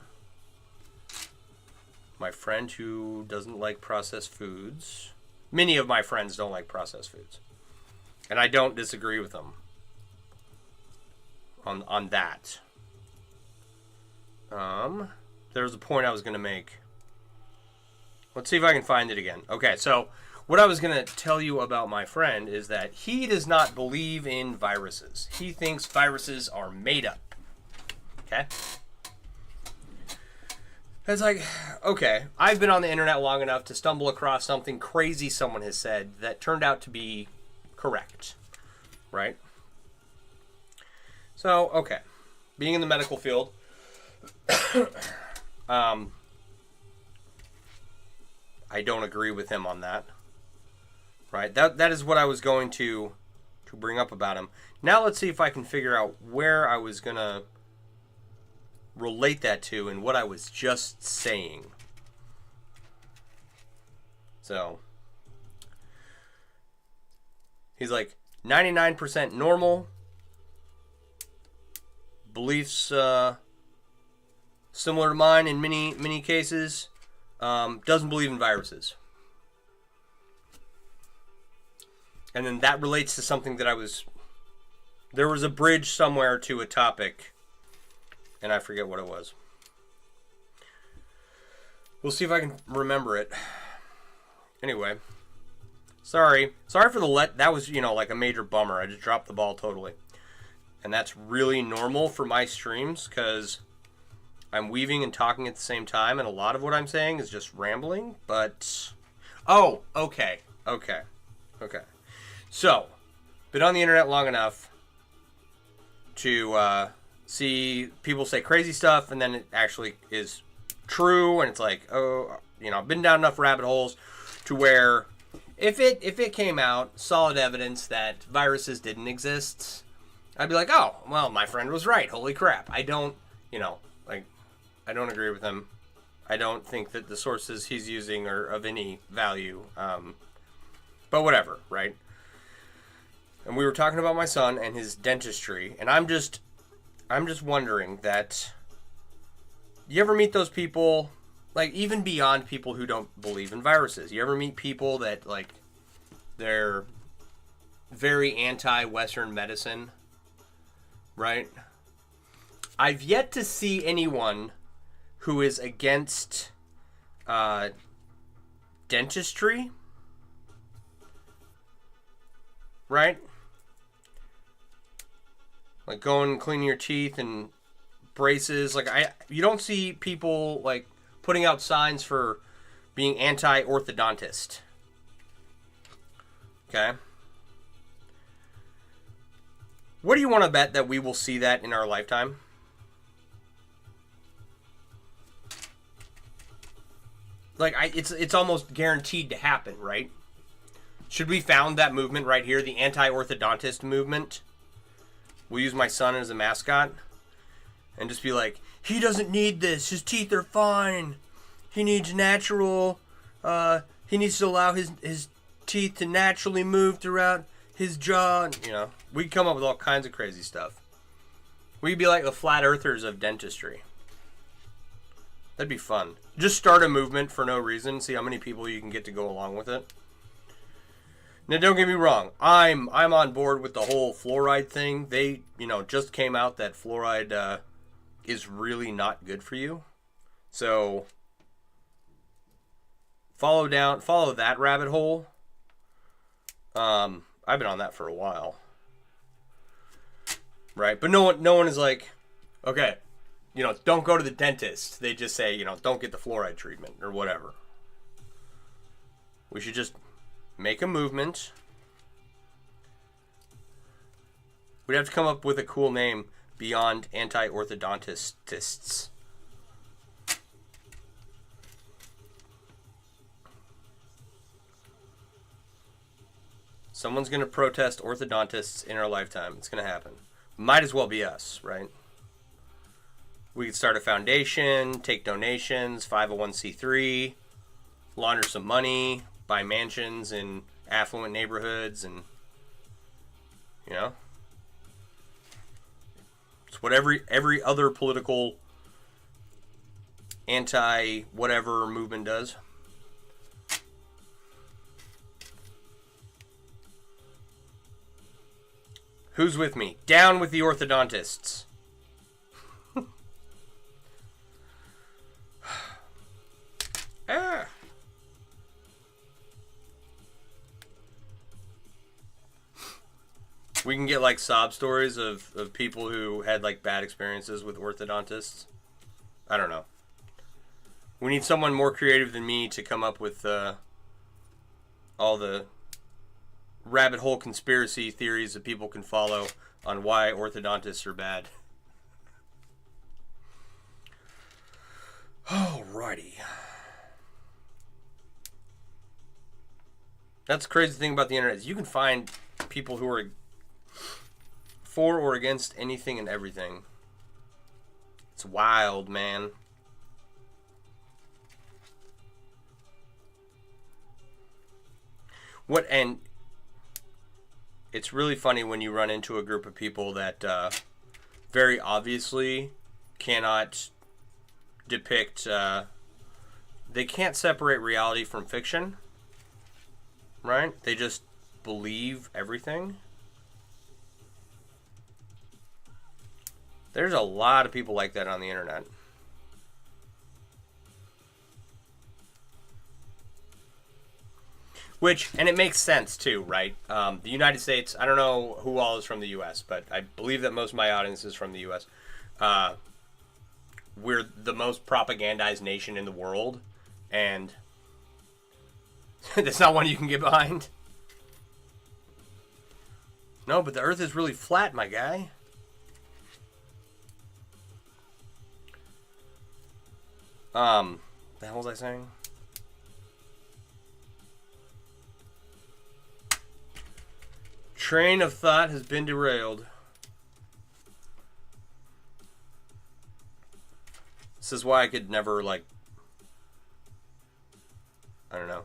[SPEAKER 1] My friend who doesn't like processed foods. Many of my friends don't like processed foods. And I don't disagree with them on that. There's a point I was going to make. Let's see if I can find it again. Okay, so what I was going to tell you about my friend is that he does not believe in viruses. He thinks viruses are made up. Okay? It's like, okay, I've been on the internet long enough to stumble across something crazy someone has said that turned out to be correct, right? So, okay, being in the medical field, I don't agree with him on that, right? That is what I was going to bring up about him. Now let's see if I can figure out where I was going to relate that to and what I was just saying. So he's like 99% normal, beliefs similar to mine in many cases, doesn't believe in viruses. And then that relates to something that there was a bridge somewhere to a topic, and I forget what it was. We'll see if I can remember it. Anyway, sorry for that was, like a major bummer. I just dropped the ball totally. And that's really normal for my streams, because I'm weaving and talking at the same time, and a lot of what I'm saying is just rambling, but okay. So, been on the internet long enough to see people say crazy stuff, and then it actually is true, and it's like, I've been down enough rabbit holes to where if it came out solid evidence that viruses didn't exist, I'd be like, oh, well, my friend was right. Holy crap. I don't agree with him. I don't think that the sources he's using are of any value. But whatever, right? And we were talking about my son and his dentistry, and I'm just wondering that, you ever meet those people, like, even beyond people who don't believe in viruses, you ever meet people that, like, they're very anti-Western medicine, right? I've yet to see anyone who is against dentistry, right? Like going and cleaning your teeth and braces. Like, you don't see people like putting out signs for being anti-orthodontist. Okay? What do you want to bet that we will see that in our lifetime? Like, it's almost guaranteed to happen, right? Should we found that movement right here, the anti-orthodontist movement? We'll use my son as a mascot and just be like, he doesn't need this. His teeth are fine. He needs natural. He needs to allow his teeth to naturally move throughout his jaw, you know. We'd come up with all kinds of crazy stuff. We'd be like the flat earthers of dentistry. That'd be fun. Just start a movement for no reason. See how many people you can get to go along with it. Now, don't get me wrong. I'm on board with the whole fluoride thing. They, just came out that fluoride is really not good for you. So, follow that rabbit hole. I've been on that for a while. Right? But no one is like, okay, don't go to the dentist. They just say, don't get the fluoride treatment or whatever. We should just make a movement. We'd have to come up with a cool name beyond anti-orthodontists. Someone's going to protest orthodontists in our lifetime. It's going to happen. Might as well be us, right? We could start a foundation, take donations, 501c3, launder some money, buy mansions in affluent neighborhoods, and, it's what every other political anti-whatever movement does. Who's with me? Down with the orthodontists. We can get like sob stories of people who had like bad experiences with orthodontists. I don't know. We need someone more creative than me to come up with all the rabbit hole conspiracy theories that people can follow on why orthodontists are bad. Alrighty. That's the crazy thing about the internet is you can find people who are for or against anything and everything. It's wild, man. And it's really funny when you run into a group of people that very obviously cannot depict, they can't separate reality from fiction, right? They just believe everything. There's a lot of people like that on the internet. And it makes sense too, right? The United States, I don't know who all is from the U.S., but I believe that most of my audience is from the U.S. We're the most propagandized nation in the world, and that's not one you can get behind. No, but the earth is really flat, my guy. The hell was I saying? Train of thought has been derailed. This is why I could never, I don't know,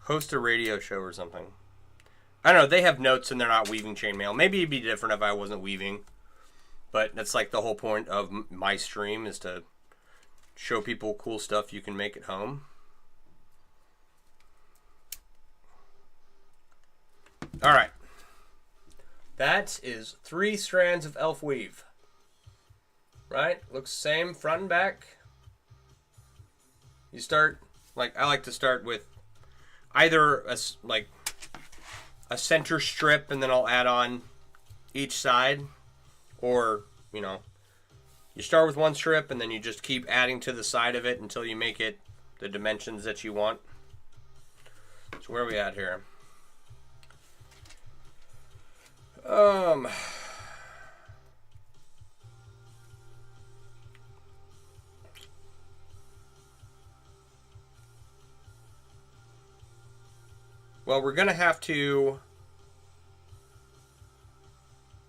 [SPEAKER 1] host a radio show or something. I don't know, they have notes and they're not weaving chainmail. Maybe it'd be different if I wasn't weaving. But that's like the whole point of my stream is to show people cool stuff you can make at home. Alright. That is 3 strands of elf weave. Right? Looks same front and back. You start, I like to start with either a center strip and then I'll add on each side. Or, you start with one strip and then you just keep adding to the side of it until you make it the dimensions that you want. So where are we at here? Well, we're going to have to...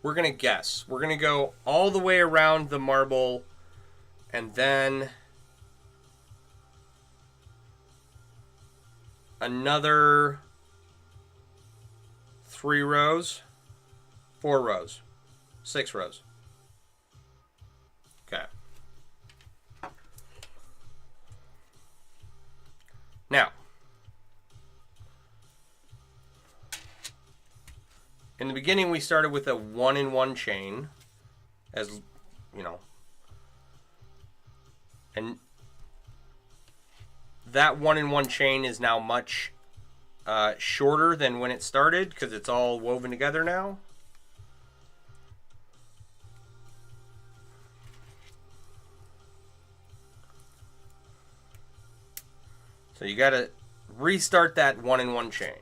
[SPEAKER 1] We're going to guess. We're going to go all the way around the marble and then another 3 rows, 4 rows, 6 rows. Okay. Now, in the beginning, we started with a 1-in-1 chain, as you know, and that 1-in-1 chain is now much shorter than when it started because it's all woven together now. So you got to restart that 1-in-1 chain.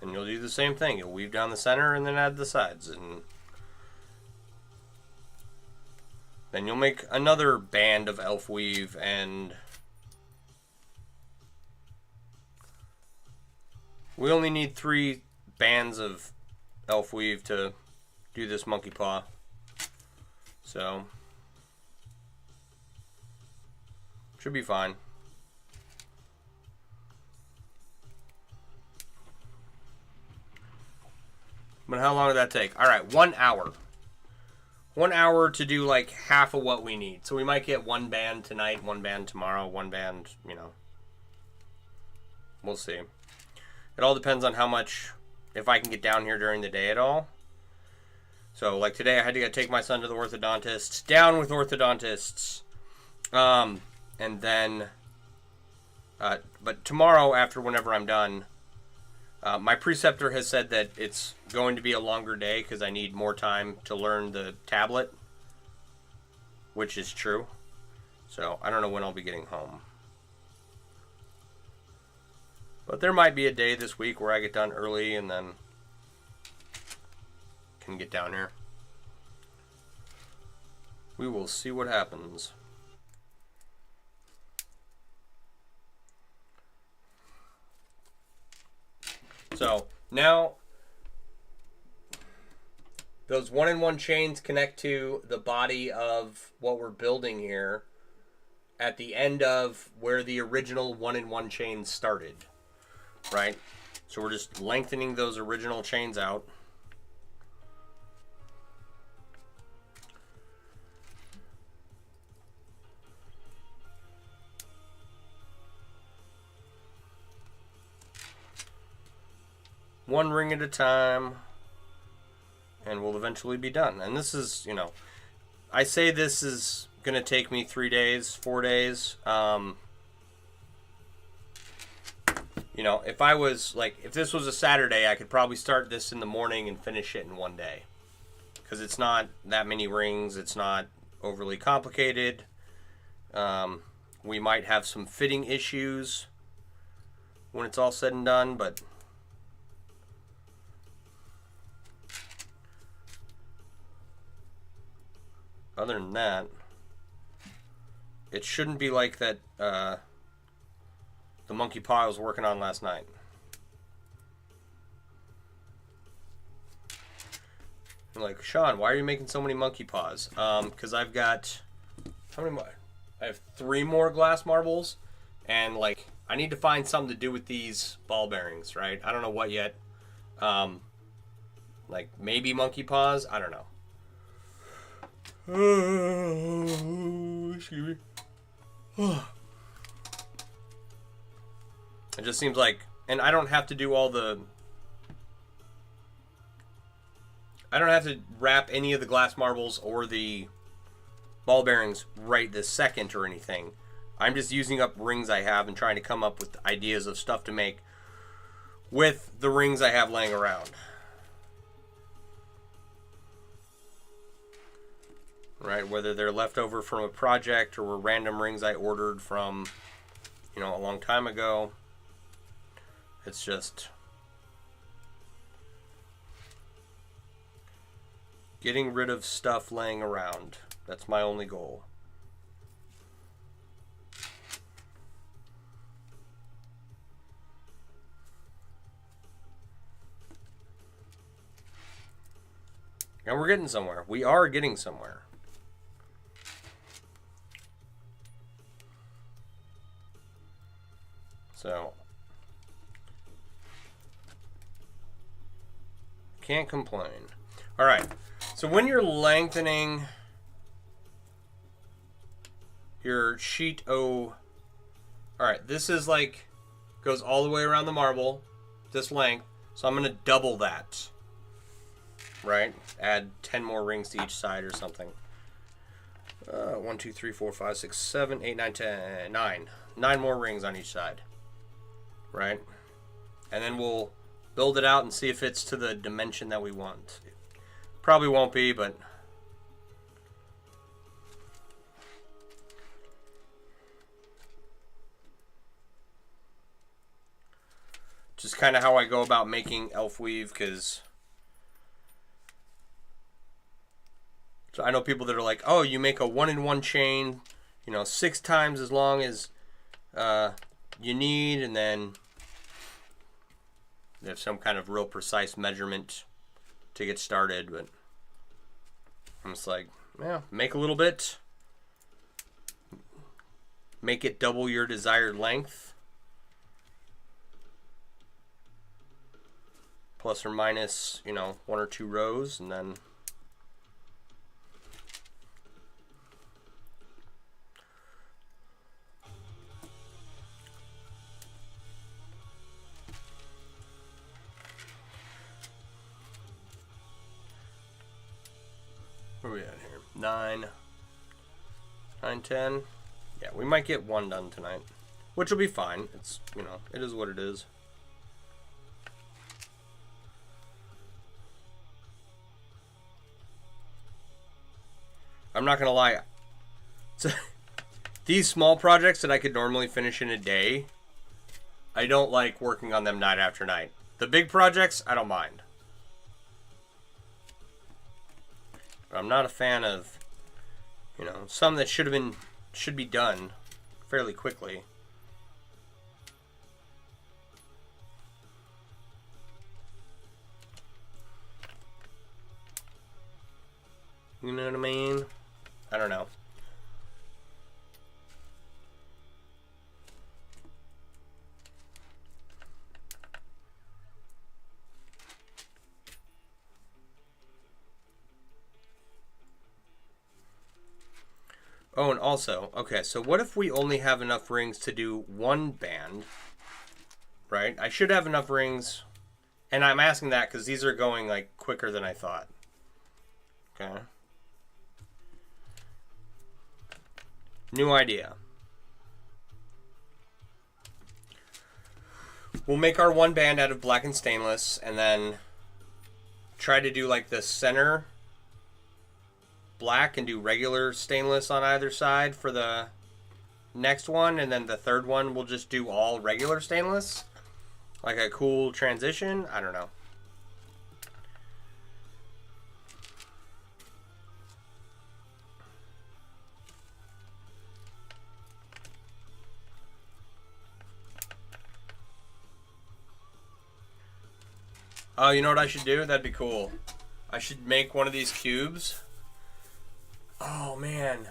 [SPEAKER 1] And you'll do the same thing. You'll weave down the center and then add the sides. And then you'll make another band of elf weave, and we only need 3 bands of elf weave to do this monkey paw. So should be fine. But how long did that take? All right, 1 hour. 1 hour to do like half of what we need. So we might get 1 band tonight, 1 band tomorrow, 1 band, you know. We'll see. It all depends on how much, if I can get down here during the day at all. So like today I had to go take my son to the orthodontist. Down with orthodontists. And then, but tomorrow after whenever I'm done, my preceptor has said that it's going to be a longer day because I need more time to learn the tablet, which is true. So I don't know when I'll be getting home. But there might be a day this week where I get done early and then can get down here. We will see what happens. So now those 1-in-1 chains connect to the body of what we're building here at the end of where the original 1-in-1 chains started, right? So we're just lengthening those original chains out. One ring at a time, and we'll eventually be done. And this is, you know, I say this is going to take me 3 days, 4 days. You know, if I was, like, if this was a Saturday, I could probably start this in the morning and finish it in 1 day. Because it's not that many rings. It's not overly complicated. We might have some fitting issues when it's all said and done, but other than that, it shouldn't be like that the monkey paw I was working on last night. I'm like, Sean, why are you making so many monkey paws? Because I've got, how many more? I have 3 more glass marbles, and like, I need to find something to do with these ball bearings, right? I don't know what yet. Like, maybe monkey paws? I don't know. Excuse me. It just seems like, and I don't have to do all the, I don't have to wrap any of the glass marbles or the ball bearings right this second or anything. I'm just using up rings I have and trying to come up with ideas of stuff to make with the rings I have laying around. Right, whether they're left over from a project or were random rings I ordered from, you know, a long time ago. It's just getting rid of stuff laying around. That's my only goal. And we're getting somewhere. We are getting somewhere. So, can't complain. All right. So when you're lengthening your sheet O, all right, this is like, goes all the way around the marble, this length. So I'm going to double that, right? Add 10 more rings to each side or something. 1, 2, 3, 4, 5, 6, 7, 8, 9, 10, 9. 9 more rings on each side, right? And then we'll build it out and see if it's to the dimension that we want. Probably won't be, but just kind of how I go about making elf weave, because so I know people that are like, oh, you make a 1-in-1 chain, you know, 6 times as long as you need, and then they have some kind of real precise measurement to get started. But I'm just like, yeah, make a little bit, make it double your desired length, plus or minus, you know, 1 or 2 rows, and then where are we at here? 9, 10. Yeah, we might get 1 done tonight, which will be fine. It's, you know, it is what it is. I'm not gonna lie. These small projects that I could normally finish in a day, I don't like working on them night after night. The big projects, I don't mind. But I'm not a fan of, you know, some that should be done fairly quickly. You know what I mean? I don't know. Oh, and also, okay, so what if we only have enough rings to do 1 band, right? I should have enough rings, and I'm asking that because these are going, like, quicker than I thought. Okay. New idea. We'll make our 1 band out of black and stainless, and then try to do like the center black and do regular stainless on either side for the next one, and then the third one we'll just do all regular stainless. Like a cool transition. I don't know. Oh, you know what I should do? That'd be cool. I should make one of these cubes. Oh, man.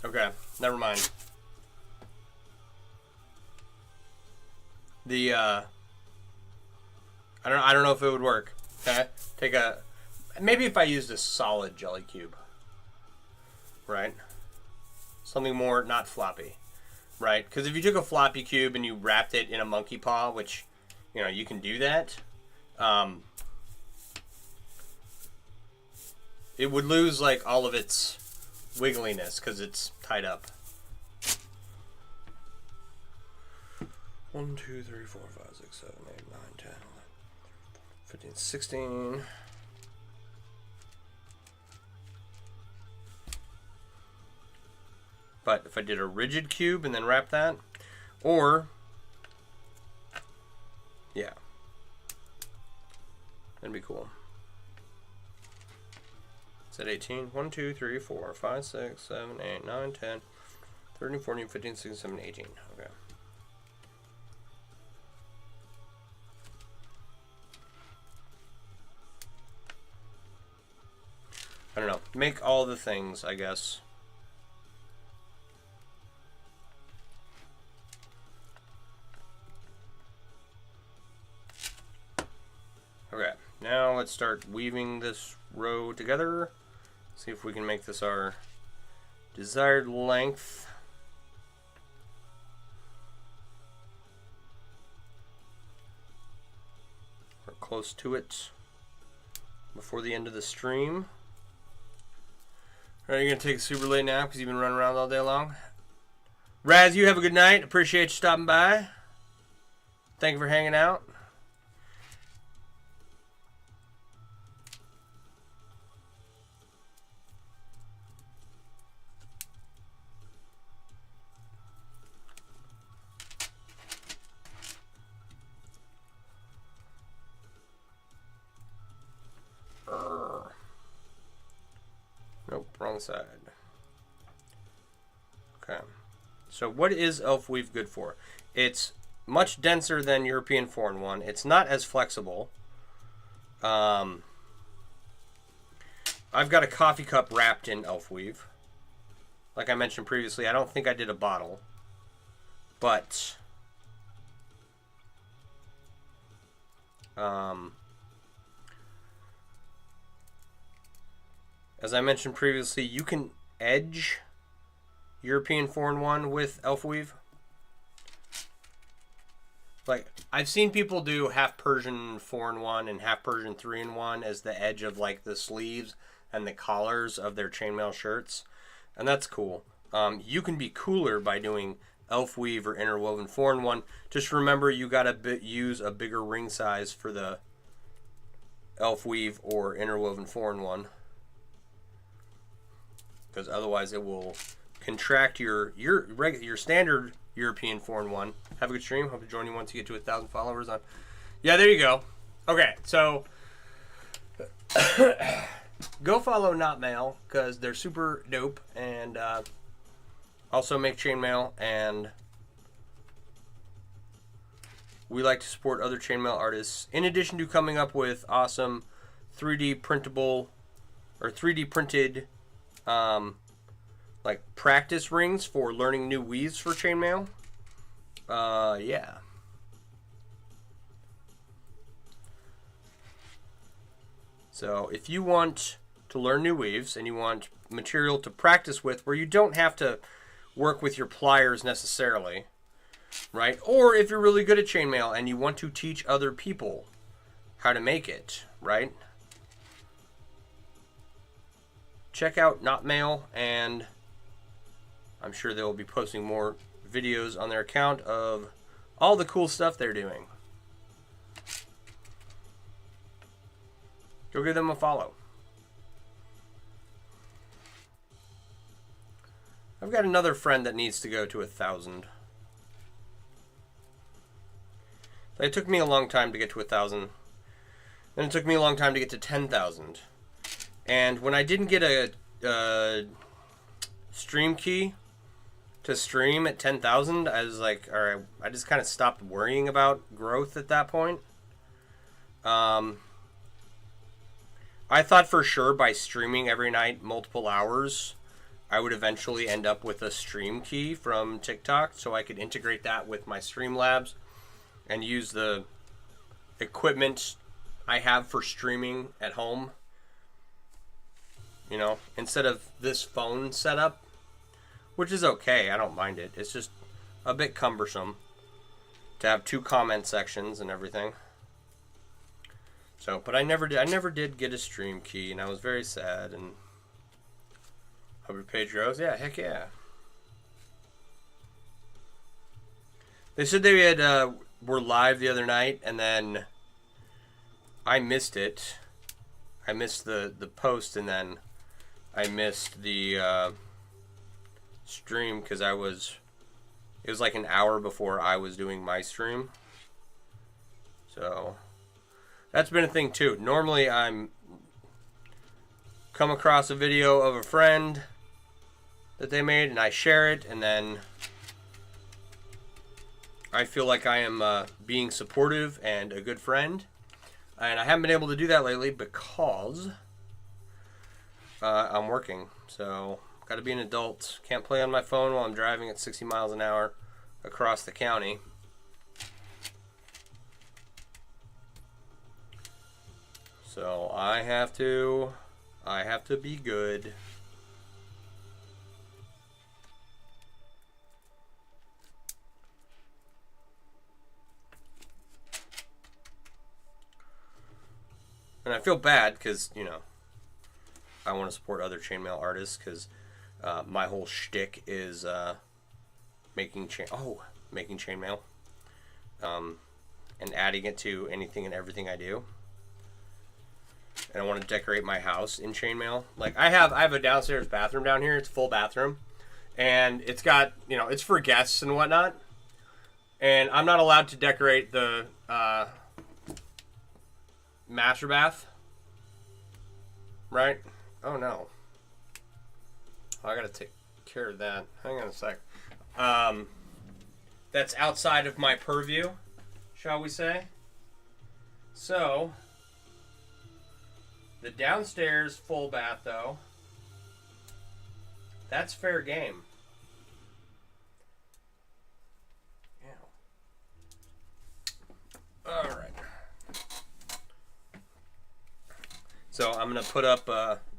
[SPEAKER 1] Okay, never mind. The, I don't know if it would work. Okay? Maybe if I used a solid jelly cube. Right? Something more, not floppy. Right? Because if you took a floppy cube and you wrapped it in a monkey paw, which, you know, you can do that. It would lose like all of its wiggliness because it's tied up. 1, 2, 3, 4, 5, 6, 7, 8, 9, 10, 11, 15, 16. But if I did a rigid cube and then wrap that, or yeah, that'd be cool. It's at 18. 1, 2, 3, 4, 5, 6, 7, 8, 9, 10, 13, 14, 15, 16, 17, 18. Okay. I don't know. Make all the things, I guess. let's start weaving this row together. See if we can make this our desired length. Or close to it before the end of the stream. Alright, you're going to take a super late nap because you've been running around all day long. Raz, you have a good night. Appreciate you stopping by. Thank you for hanging out. Nope, wrong side. Okay. So what is elf weave good for? It's much denser than European foreign one. It's not as flexible. I've got a coffee cup wrapped in elf weave. Like I mentioned previously, I don't think I did a bottle. But as I mentioned previously, you can edge European foreign one with elf weave. Like, I've seen people do half Persian 4-in-1 and half Persian 3-in-1 as the edge of like the sleeves and the collars of their chainmail shirts, and that's cool. You can be cooler by doing elf weave or interwoven 4-in-1. Just remember, you gotta use a bigger ring size for the elf weave or interwoven 4-in-1, because otherwise it will contract your standard European 4-in-1. Have a good stream. Hope to join you once you get to 1,000 followers on. Yeah, there you go. Okay, so go follow Notmail because they're super dope, and also make chainmail, and we like to support other chainmail artists in addition to coming up with awesome 3D printable or 3D printed like practice rings for learning new weaves for chainmail. Yeah. So if you want to learn new weaves and you want material to practice with where you don't have to work with your pliers necessarily, right? Or if you're really good at chainmail and you want to teach other people how to make it, right? Check out Notmail, and I'm sure they'll be posting more videos on their account of all the cool stuff they're doing. Go give them a follow. I've got another friend that needs to go to 1,000. It took me a long time to get to 1,000. Then it took me a long time to get to 10,000. And when I didn't get a stream key to stream at 10,000, I was like, all right, I just kind of stopped worrying about growth at that point. I thought for sure by streaming every night multiple hours, I would eventually end up with a stream key from TikTok so I could integrate that with my Streamlabs and use the equipment I have for streaming at home. You know, instead of this phone setup, which is okay, I don't mind it. It's just a bit cumbersome to have 2 comment sections and everything. So, but I never did get a stream key, and I was very sad. And hope your page grows. Yeah, heck yeah. They said they had were live the other night, and then I missed it. I missed the post, and then I missed the stream because it was like an hour before I was doing my stream. So that's been a thing too. Normally I'm come across a video of a friend that they made and I share it, and then I feel like I am being supportive and a good friend. And I haven't been able to do that lately because I'm working. So got to be an adult. Can't play on my phone while I'm driving at 60 miles an hour across the county. So I have to be good. And I feel bad because, you know, I want to support other chainmail artists because my whole shtick is making chainmail and adding it to anything and everything I do. And I want to decorate my house in chainmail. Like I have a downstairs bathroom down here. It's a full bathroom, and it's got, you know, it's for guests and whatnot. And I'm not allowed to decorate the master bath, right? Oh no, I gotta take care of that. Hang on a sec. That's outside of my purview, shall we say. So the downstairs full bath, though, that's fair game. Yeah. All right. So I'm going to put up,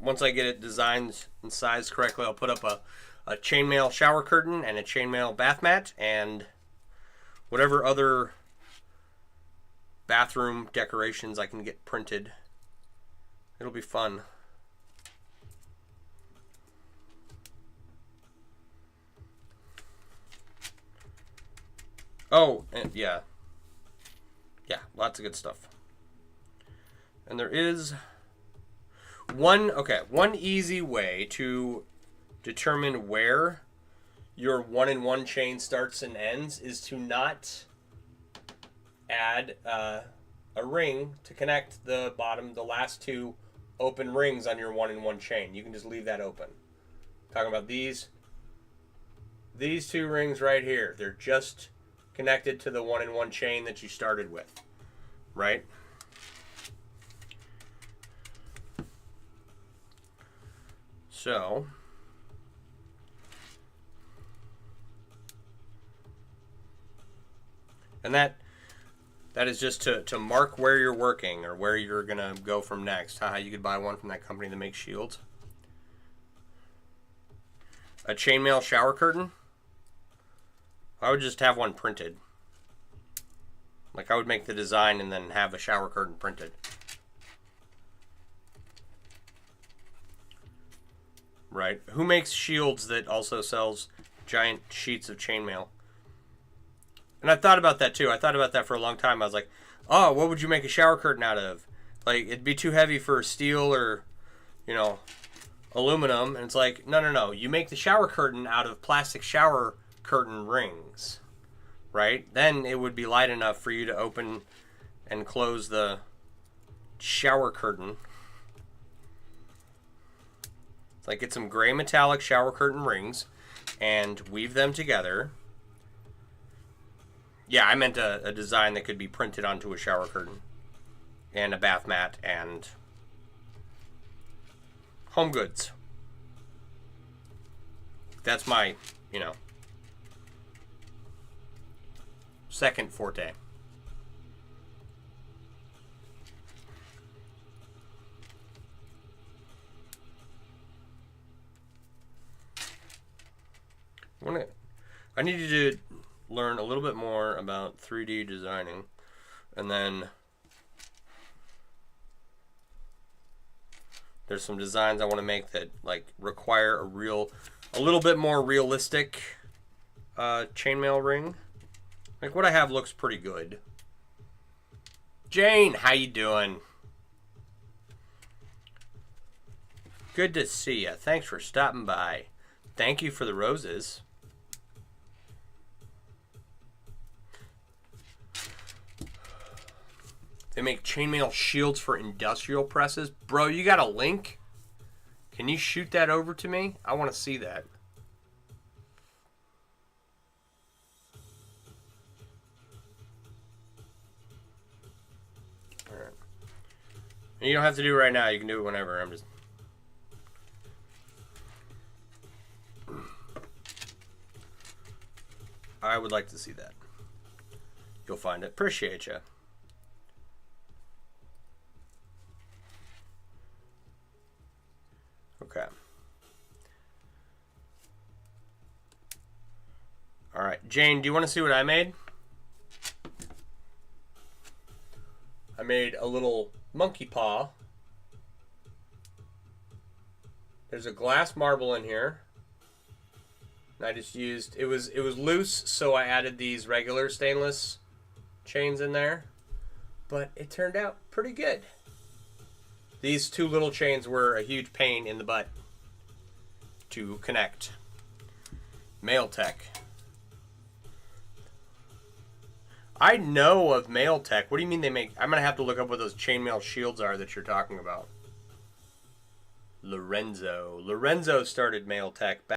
[SPEAKER 1] once I get it designed and sized correctly, I'll put up a chainmail shower curtain and a chainmail bath mat and whatever other bathroom decorations I can get printed. It'll be fun. Oh, and yeah, lots of good stuff. And there is one easy way to determine where your 1-in-1 chain starts and ends is to not add a ring to connect the last two open rings on your 1-in-1 chain. You can just leave that open. Talking about these two rings right here. They're just connected to the 1-in-1 chain that you started with, right? So and that is just to mark where you're working or where you're gonna go from next. Haha, you could buy one from that company that makes shields. A chainmail shower curtain. I would just have one printed. Like I would make the design and then have a shower curtain printed. Right? Who makes shields that also sells giant sheets of chainmail? And I thought about that too. I thought about that for a long time. I was like, oh, what would you make a shower curtain out of? Like, it'd be too heavy for steel or, you know, aluminum. And it's like, no. You make the shower curtain out of plastic shower curtain rings, right? Then it would be light enough for you to open and close the shower curtain. It's like, get some gray metallic shower curtain rings and weave them together. Yeah, I meant a design that could be printed onto a shower curtain and a bath mat and home goods. That's my, you know, second forte. I need you to learn a little bit more about 3D designing, and then there's some designs I want to make that like require a little bit more realistic chainmail ring. Like what I have looks pretty good. Jane, how you doing? Good to see you. Thanks for stopping by. Thank you for the roses. They make chainmail shields for industrial presses. Bro, you got a link? Can you shoot that over to me? I want to see that. All right. And you don't have to do it right now. You can do it whenever. I'm just... I would like to see that. You'll find it. Appreciate you. Okay. All right, Jane, do you want to see what I made? I made a little monkey paw. There's a glass marble in here. And I just used it was loose, so I added these regular stainless chains in there. But it turned out pretty good. These two little chains were a huge pain in the butt to connect. Mail Tech. I know of Mail Tech. What do you mean they make? I'm going to have to look up what those chainmail shields are that you're talking about. Lorenzo started Mail Tech back